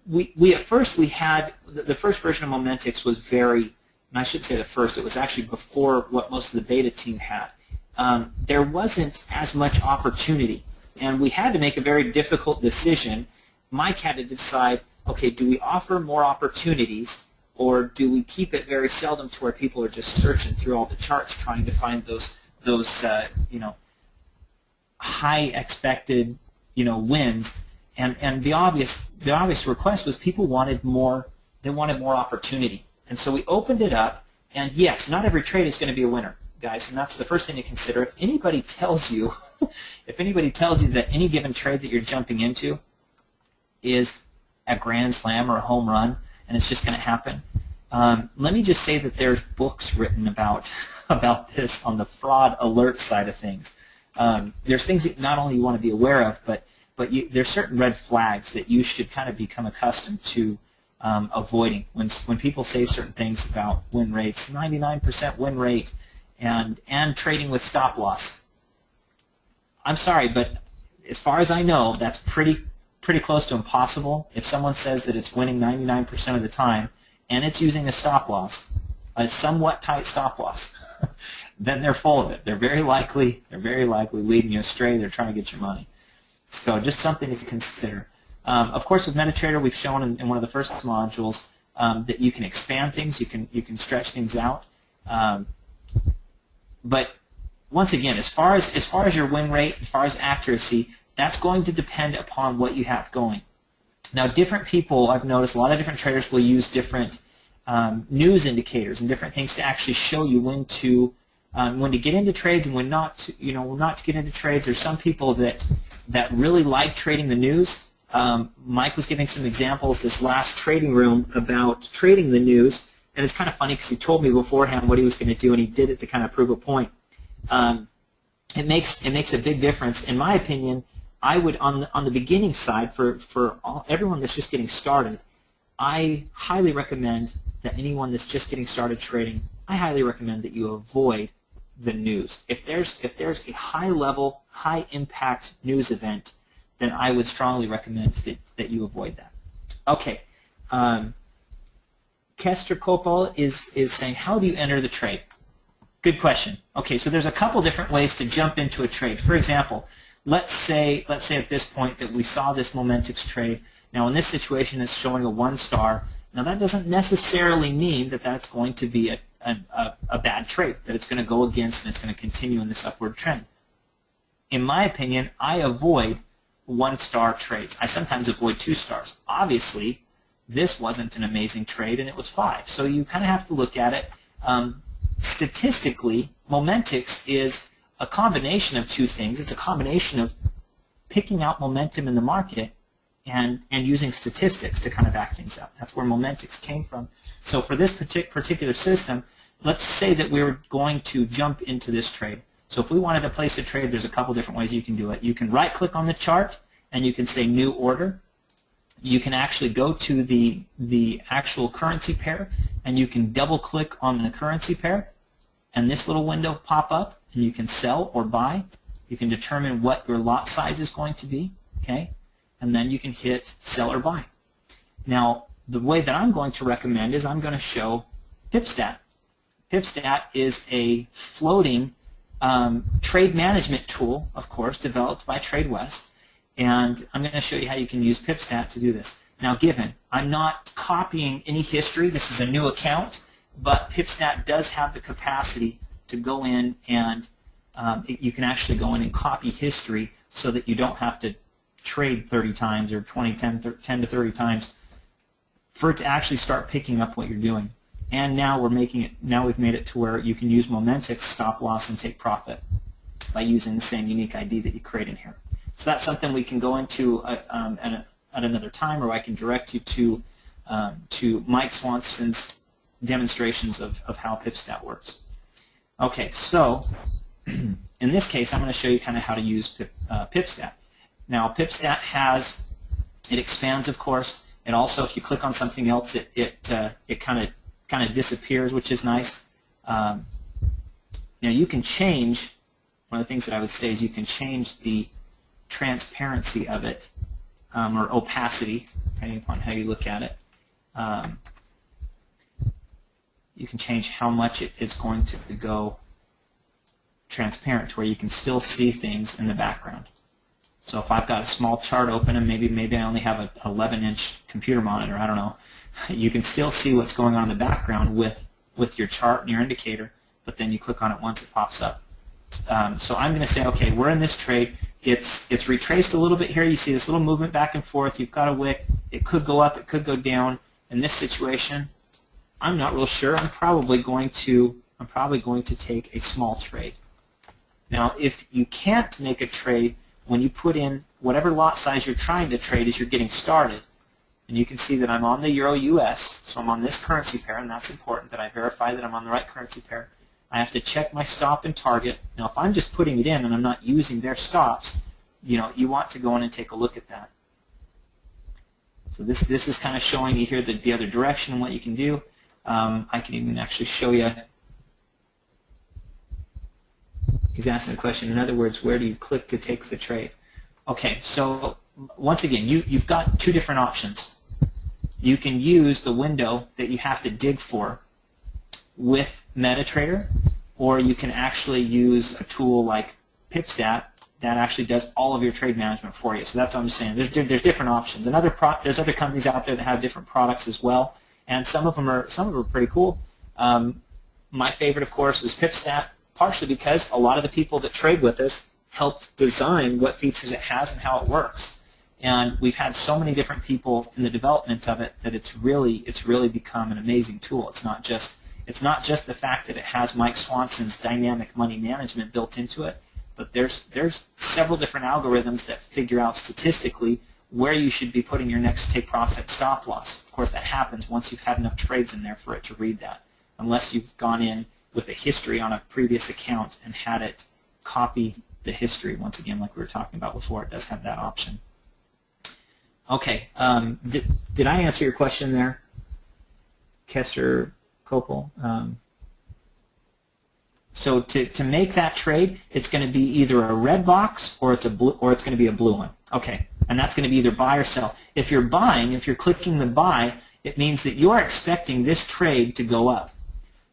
we at first we had the first version of Momentics was very, and I should say the first. It was actually before what most of the beta team had. There wasn't as much opportunity, and we had to make a very difficult decision. Mike had to decide, okay, do we offer more opportunities, or do we keep it very seldom to where people are just searching through all the charts trying to find those high expected wins? And the obvious request was people wanted more. They wanted more opportunity, and so we opened it up. And yes, not every trade is going to be a winner, guys, and that's the first thing to consider. If anybody tells you that any given trade that you're jumping into is a grand slam or a home run and it's just going to happen, let me just say that there's books written about this on the fraud alert side of things. There's things that not only you want to be aware of, but there's certain red flags that you should kind of become accustomed to avoiding. When people say certain things about win rates, 99% win rate, and trading with stop loss, I'm sorry, but as far as I know, that's pretty close to impossible. If someone says that it's winning 99% of the time and it's using a stop loss, a somewhat tight stop loss, then they're full of it. They're very likely leading you astray. They're trying to get your money. So just something to consider. Of course, with MetaTrader, we've shown in one of the first modules that you can expand things, you can stretch things out. But once again, as far as your win rate, as far as accuracy, that's going to depend upon what you have going. Now, different people, I've noticed a lot of different traders will use different news indicators and different things to actually show you when to get into trades and when not to get into trades. There's some people that really like trading the news. Mike was giving some examples this last trading room about trading the news, and it's kind of funny because he told me beforehand what he was going to do, and he did it to kind of prove a point. It makes a big difference, in my opinion. I would on the beginning side for everyone that's just getting started, I highly recommend that anyone that's just getting started trading, I highly recommend that you avoid the news. If there's a high level, high impact news event, then I would strongly recommend that you avoid that. Okay. Kester Kopal is saying, how do you enter the trade? Good question. Okay, so there's a couple different ways to jump into a trade. For example, let's say at this point that we saw this Momentix trade. Now in this situation it's showing a 1 star. Now that doesn't necessarily mean that that's going to be a bad trade, that it's going to go against and it's going to continue in this upward trend. In my opinion, I avoid 1-star trades. I sometimes avoid 2 stars. Obviously, this wasn't an amazing trade and it was 5. So you kind of have to look at it. Statistically, Momentix is a combination of 2 things. It's a combination of picking out momentum in the market and using statistics to kind of back things up. That's where Momentix came from. So for this particular system, let's say that we were going to jump into this trade. So if we wanted to place a trade, there's a couple different ways you can do it. You can right-click on the chart and you can say New Order. You can actually go to the actual currency pair and you can double-click on the currency pair and this little window pop up and you can sell or buy. You can determine what your lot size is going to be, okay? And then you can hit sell or buy. Now, the way that I'm going to recommend is I'm going to show PipStat. PipStat is a floating trade management tool, of course, developed by TradeWest, and I'm going to show you how you can use PipStat to do this. Now, given I'm not copying any history, this is a new account, but PipStat does have the capacity to go in and you can actually go in and copy history so that you don't have to trade 30 times or 10 to 30 times for it to actually start picking up what you're doing. And now we've made it to where you can use Momentix stop loss and take profit by using the same unique ID that you create in here. So that's something we can go into at another time, or I can direct you to Mike Swanson's demonstrations of how PipStat works. Okay, so in this case, I'm going to show you kind of how to use PipStat. Now, PipStat it expands, of course. It also, if you click on something else, it kind of disappears, which is nice. Now you can change, one of the things that I would say is you can change the transparency of it, or opacity, depending upon how you look at it. You can change how much it's going to go transparent to where you can still see things in the background. So if I've got a small chart open and maybe I only have an 11-inch computer monitor, I don't know, you can still see what's going on in the background with your chart and your indicator, but then you click on it once it pops up. So I'm going to say, okay, we're in this trade. It's retraced a little bit here. You see this little movement back and forth. You've got a wick. It could go up. It could go down. In this situation, I'm not real sure. I'm probably going to take a small trade. Now, if you can't make a trade when you put in whatever lot size you're trying to trade as you're getting started, and you can see that I'm on the Euro-US, so I'm on this currency pair, and that's important that I verify that I'm on the right currency pair. I have to check my stop and target. Now, if I'm just putting it in and I'm not using their stops, you want to go in and take a look at that. So this is kind of showing you here the other direction and what you can do. I can even actually show you. He's asking a question. In other words, where do you click to take the trade? Okay, so once again, you've got two different options. You can use the window that you have to dig for with MetaTrader, or you can actually use a tool like PipStat that actually does all of your trade management for you. So that's what I'm saying. There's different options, and there's other companies out there that have different products as well, and some of them are pretty cool. My favorite, of course, is PipStat, partially because a lot of the people that trade with us helped design what features it has and how it works. And we've had so many different people in the development of it that it's really become an amazing tool. It's not just the fact that it has Mike Swanson's dynamic money management built into it, but there's several different algorithms that figure out statistically where you should be putting your next take profit stop loss. Of course, that happens once you've had enough trades in there for it to read that, unless you've gone in with a history on a previous account and had it copy the history. Once again, like we were talking about before, it does have that option. Okay, did I answer your question there, Kester Kopel? So to make that trade, it's going to be either a red box or it's going to be a blue one. Okay, and that's going to be either buy or sell. If you're buying, if you're clicking the buy, it means that you're expecting this trade to go up.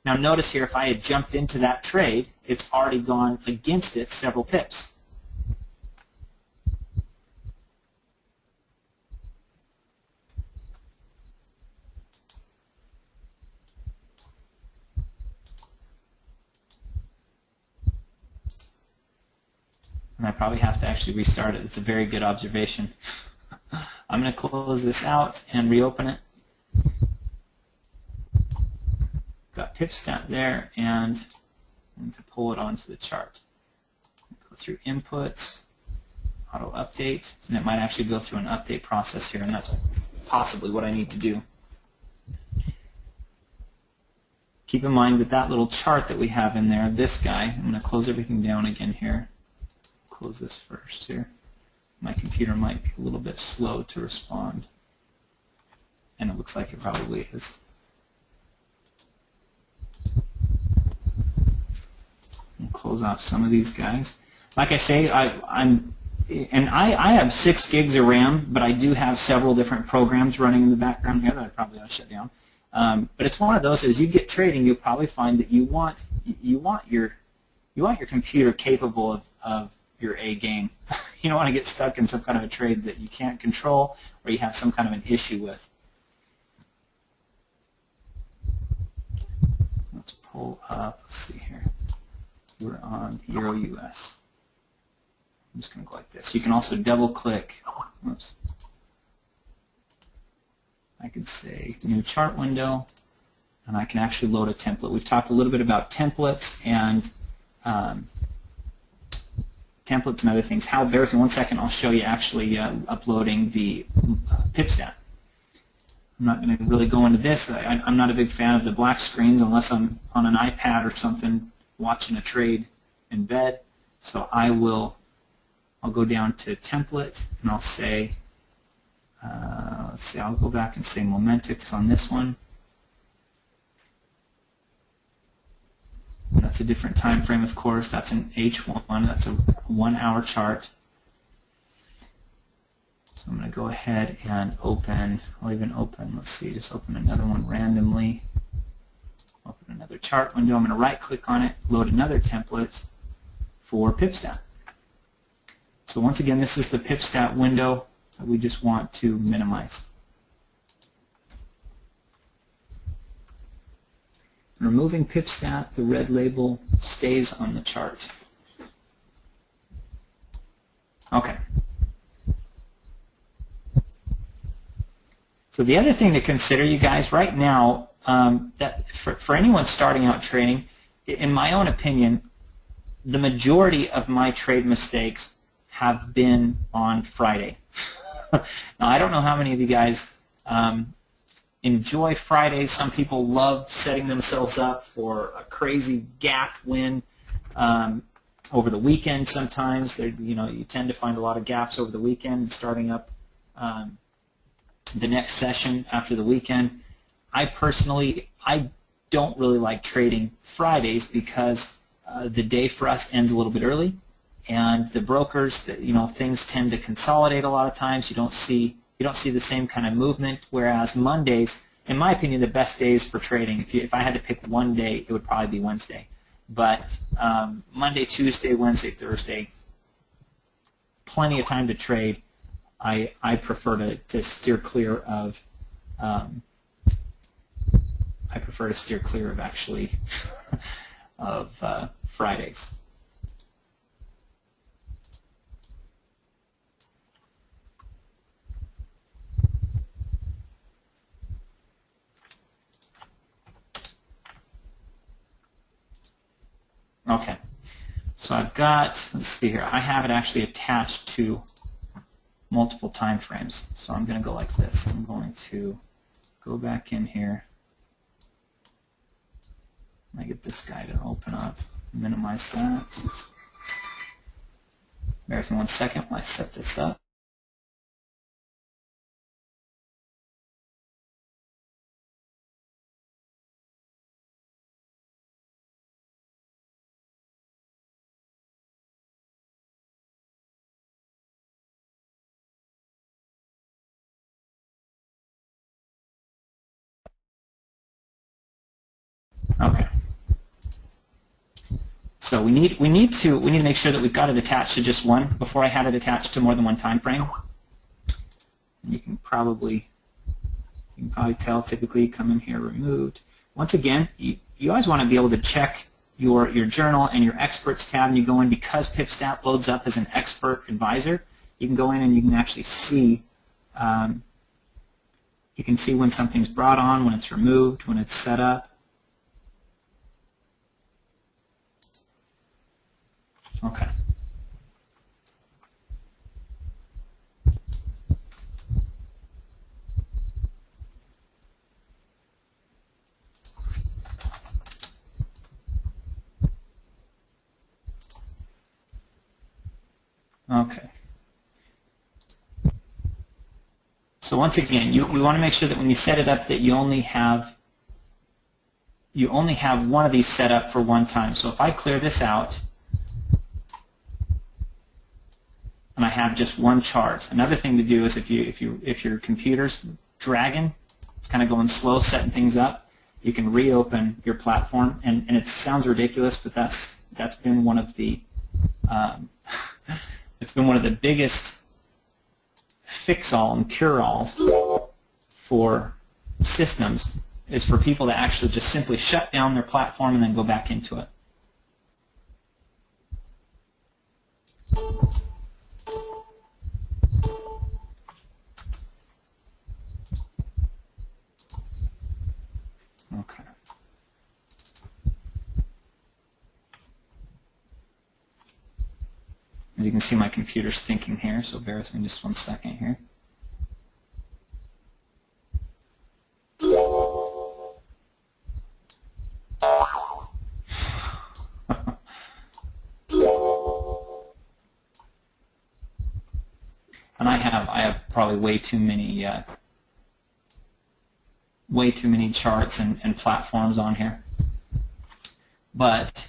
Now notice here, if I had jumped into that trade, it's already gone against it several pips. And I probably have to actually restart it. It's a very good observation. I'm going to close this out and reopen it. Got PipStat there, and I'm going to pull it onto the chart. Go through inputs, auto update, and it might actually go through an update process here, and that's possibly what I need to do. Keep in mind that that little chart that we have in there, this guy, I'm going to close everything down again here. Close this first here. My computer might be a little bit slow to respond, and it looks like it probably is. I'll close off some of these guys. Like I say, I have 6 gigs of RAM, but I do have several different programs running in the background here that I probably ought to shut down. But it's one of those, as you get trading, you'll probably find that you want your computer capable of your A game. You don't want to get stuck in some kind of a trade that you can't control or you have some kind of an issue with. Let's pull up, let's see here. We're on Euro-US. I'm just going to go like this. You can also double click. Whoops. I can say new chart window, and I can actually load a template. We've talked a little bit about templates and other things. Bear with me 1 second. I'll show you actually uploading the PipStat. I'm not going to really go into this. I'm not a big fan of the black screens unless I'm on an iPad or something watching a trade in bed. So I'll go down to template, and I'll say, let's see, I'll go back and say Momentix on this one. That's a different time frame, of course. That's an H1. That's a 1-hour chart. So I'm going to go ahead and open, let's see, just open another one randomly. Open another chart window. I'm going to right-click on it, load another template for PipStat. So once again, this is the PipStat window that we just want to minimize. Removing PipStat, the red label stays on the chart. Okay. So the other thing to consider, you guys, right now, that for anyone starting out trading, in my own opinion, the majority of my trade mistakes have been on Friday. Now, I don't know how many of you guys enjoy Fridays. Some people love setting themselves up for a crazy gap win over the weekend. Sometimes, you tend to find a lot of gaps over the weekend and starting up the next session after the weekend. I personally, I don't really like trading Fridays because the day for us ends a little bit early, and the brokers, things tend to consolidate a lot of times. You don't see the same kind of movement. Whereas Mondays, in my opinion, the best days for trading. If I had to pick one day, it would probably be Wednesday. But Monday, Tuesday, Wednesday, Thursday, plenty of time to trade. I prefer to steer clear of. I prefer to steer clear of actually of Fridays. Okay, so I've got, let's see here, I have it actually attached to multiple time frames. So I'm going to go like this. I'm going to go back in here. I get this guy to open up, minimize that. Bear with me 1 second while I set this up. Okay. So we need to make sure that we've got it attached to just one. Before I had it attached to more than one time frame. And you can probably tell typically come in here removed. Once again, you always want to be able to check your journal and your experts tab, and you go in because PipStat loads up as an expert advisor. You can go in and you can actually see when something's brought on, when it's removed, when it's set up. Okay. Okay. So once again, we want to make sure that when you set it up that you only have one of these set up for one time. So if I clear this out and I have just one chart, another thing to do is if your computer's dragging, it's kind of going slow setting things up, you can reopen your platform, and it sounds ridiculous, but that's been one of the it's been one of the biggest fix-all and cure-alls for systems is for people to actually just simply shut down their platform and then go back into it. Okay. As you can see, my computer's thinking here, so bear with me just 1 second here. And I have probably way too many charts and platforms on here, but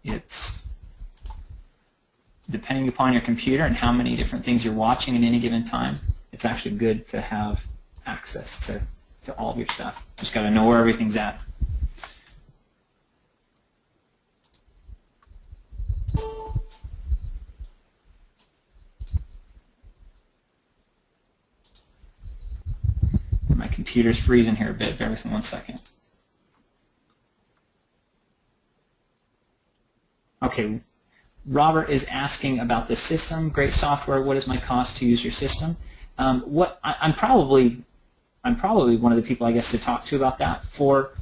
it's depending upon your computer and how many different things you're watching at any given time, it's actually good to have access to all of your stuff. Just got to know where everything's at. My computer's freezing here a bit. Bear with me 1 second. Okay, Robert is asking about the system. Great software. What is my cost to use your system? I'm probably one of the people, I guess, to talk to about that. For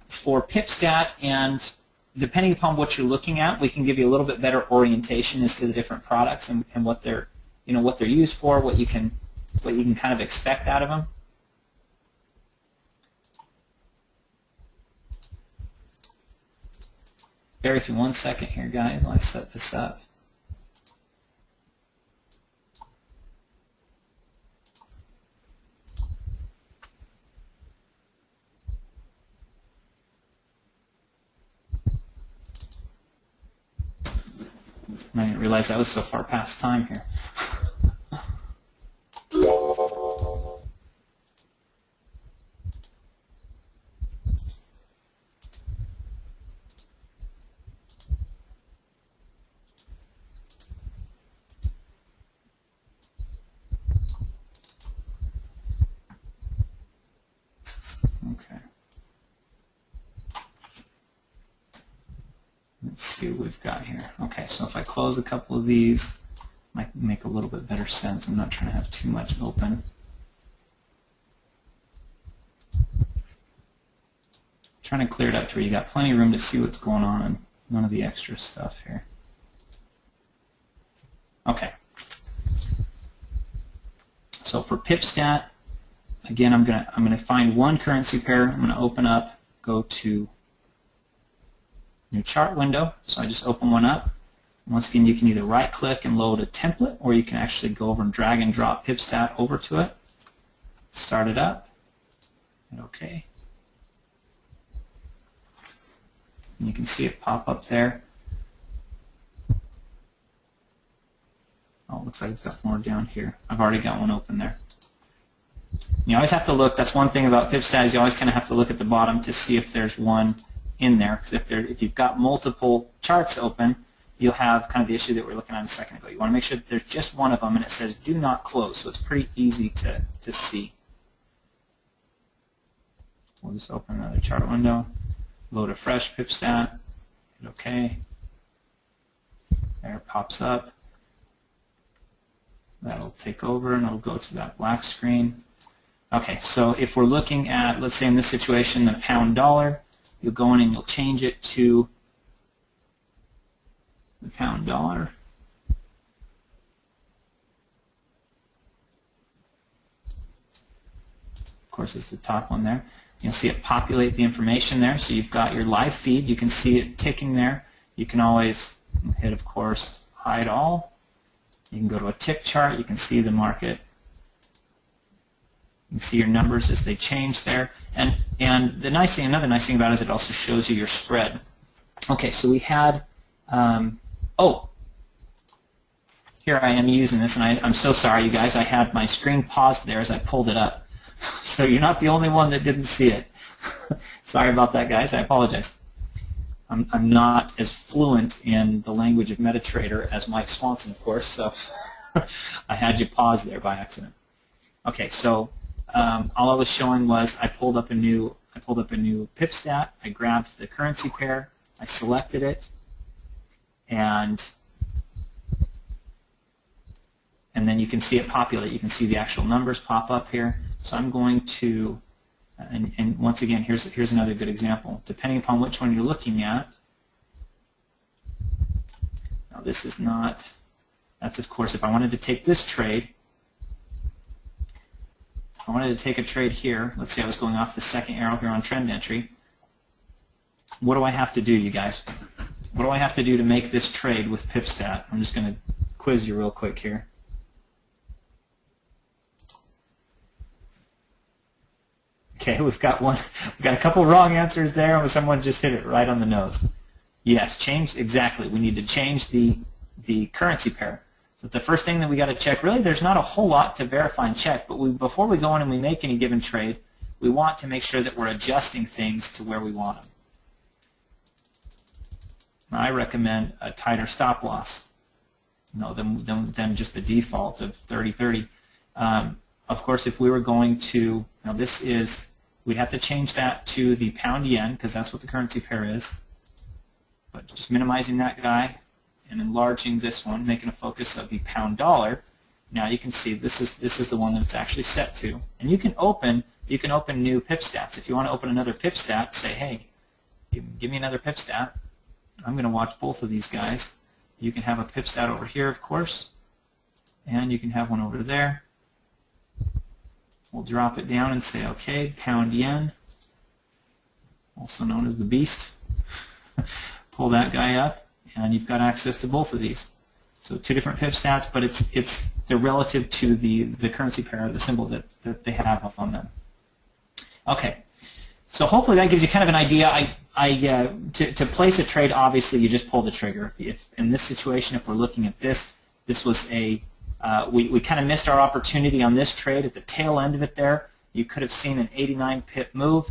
PipStat, and depending upon what you're looking at, we can give you a little bit better orientation as to the different products and what they're what they're used for, what you can kind of expect out of them. Bear with me 1 second here, guys, while I set this up. I didn't realize I was so far past time here. Okay. Let's see what we've got here. Okay, so if I close a couple of these, it might make a little bit better sense. I'm not trying to have too much open. Trying to clear it up to where you got plenty of room to see what's going on and none of the extra stuff here. Okay. So for PipStat, again, I'm gonna find one currency pair. I'm gonna open up, go to new chart window. So I just open one up. Once again, you can either right-click and load a template, or you can actually go over and drag and drop PipStat over to it. Start it up. Hit OK. And you can see it pop up there. Oh, it looks like it's got more down here. I've already got one open there. You always have to look. That's one thing about PipStat, is you always kind of have to look at the bottom to see if there's one in there. Because if you've got multiple charts open, you'll have kind of the issue that we were looking at a second ago. You want to make sure that there's just one of them, and it says "Do not close," so it's pretty easy to see. We'll just open another chart window, load a fresh PipStat, hit OK. There it pops up. That'll take over and it'll go to that black screen. Okay, so if we're looking at, let's say in this situation, the pound dollar, you'll go in and you'll change it to the pound dollar. Of course, it's the top one there. You'll see it populate the information there. So you've got your live feed. You can see it ticking there. You can always hit, of course, hide all. You can go to a tick chart. You can see the market. You can see your numbers as they change there. And the nice thing, another nice thing about it is it also shows you your spread. Okay, so we had, oh, here I am using this, and I'm so sorry, you guys. I had my screen paused there as I pulled it up. So you're not the only one that didn't see it. Sorry about that, guys. I apologize. I'm not as fluent in the language of MetaTrader as Mike Swanson, of course, so I had you pause there by accident. Okay, so all I was showing was I pulled up a new PipStat. I grabbed the currency pair. I selected it, and then you can see it populate. You can see the actual numbers pop up here. So I'm going to, and once again, here's another good example. Depending upon which one you're looking at, now this is not, that's of course if I wanted to take this trade, if I wanted to take a trade here, let's say I was going off the second arrow here on trend entry, what do I have to do, you guys? What do I have to do to make this trade with PipStat? I'm just going to quiz you real quick here. Okay, we've got a couple wrong answers there, and someone just hit it right on the nose. Yes, change, exactly. We need to change the currency pair. So the first thing that we got to check, really there's not a whole lot to verify and check, but before we go in and we make any given trade, we want to make sure that we're adjusting things to where we want them. I recommend a tighter stop loss, than just the default of 30-30. Of course, if we were going to, now this is, we'd have to change that to the pound yen because that's what the currency pair is. But but just minimizing that guy and enlarging this one, making a focus of the pound dollar. Now you can see this is the one that it's actually set to, and you can open new PipStats. If you want to open another PipStat, say, hey, give me another PipStat. I'm going to watch both of these guys. You can have a PipStat over here, of course, and you can have one over there. We'll drop it down and say, okay, pound yen, also known as the beast. Pull that guy up, and you've got access to both of these. So two different PipStats, but they're relative to the currency pair, the symbol that they have on them. Okay, so hopefully that gives you kind of an idea. To place a trade, obviously you just pull the trigger. If in this situation, if we're looking at this was a we kind of missed our opportunity on this trade at the tail end of it there. You could have seen an 89 pip move.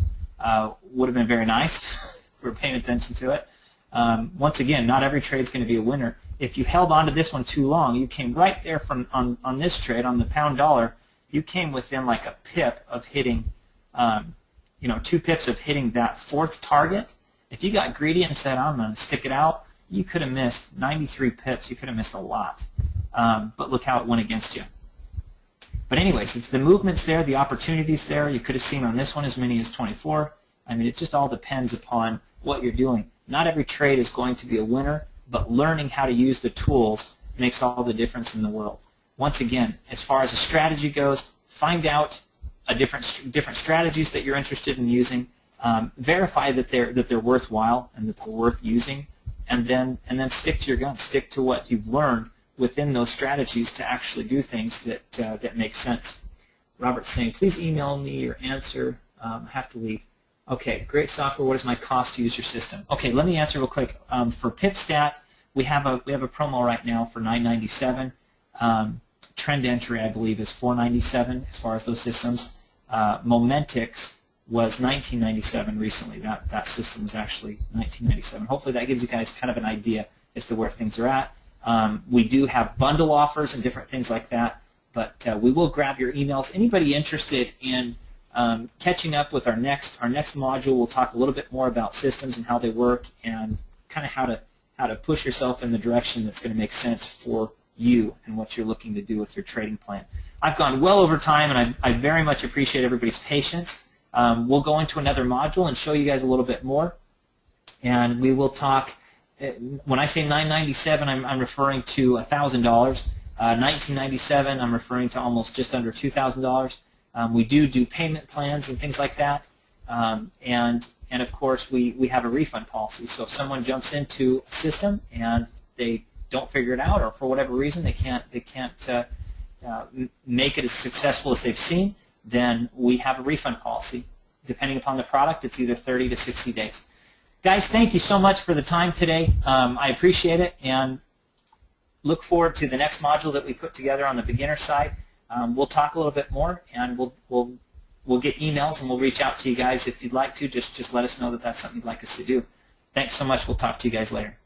Would have been very nice if we were paying attention to it. Once again, not every trade is going to be a winner. If you held on to this one too long, you came right there from on this trade, on the pound dollar, you came within like a pip of hitting, 2 pips of hitting that fourth target. If you got greedy and said, I'm going to stick it out, you could have missed 93 pips. You could have missed a lot. But look how it went against you. But anyways, it's the movements there, the opportunities there. You could have seen on this one as many as 24. I mean, it just all depends upon what you're doing. Not every trade is going to be a winner, but learning how to use the tools makes all the difference in the world. Once again, as far as a strategy goes, find out different strategies that you're interested in using. Verify that they're worthwhile and that they're worth using, and then stick to your guns. Stick to what you've learned within those strategies to actually do things that make sense. Robert's saying, please email me your answer. I have to leave. Okay, great software. What is my cost to use your system? Okay, let me answer real quick. For PipStat, we have a promo right now for $9.97. Trend entry, I believe, is $4.97 as far as those systems. MTIC was $19.97 recently. That system is actually $19.97. Hopefully that gives you guys kind of an idea as to where things are at. We do have bundle offers and different things like that, but we will grab your emails. Anybody interested in catching up with our next module, we'll talk a little bit more about systems and how they work and kind of how to push yourself in the direction that's going to make sense for you and what you're looking to do with your trading plan. I've gone well over time, and I very much appreciate everybody's patience. We'll go into another module and show you guys a little bit more, and we will talk. When I say $9.97, I'm referring to $1,000. $19.97, I'm referring to almost just under $2,000. We do payment plans and things like that, and of course we have a refund policy. So if someone jumps into a system and they don't figure it out, or for whatever reason they can't make it as successful as they've seen, then we have a refund policy. Depending upon the product, it's either 30 to 60 days. Guys, thank you so much for the time today. I appreciate it, and look forward to the next module that we put together on the beginner side. We'll talk a little bit more, and we'll get emails, and we'll reach out to you guys if you'd like to. Just let us know that that's something you'd like us to do. Thanks so much. We'll talk to you guys later.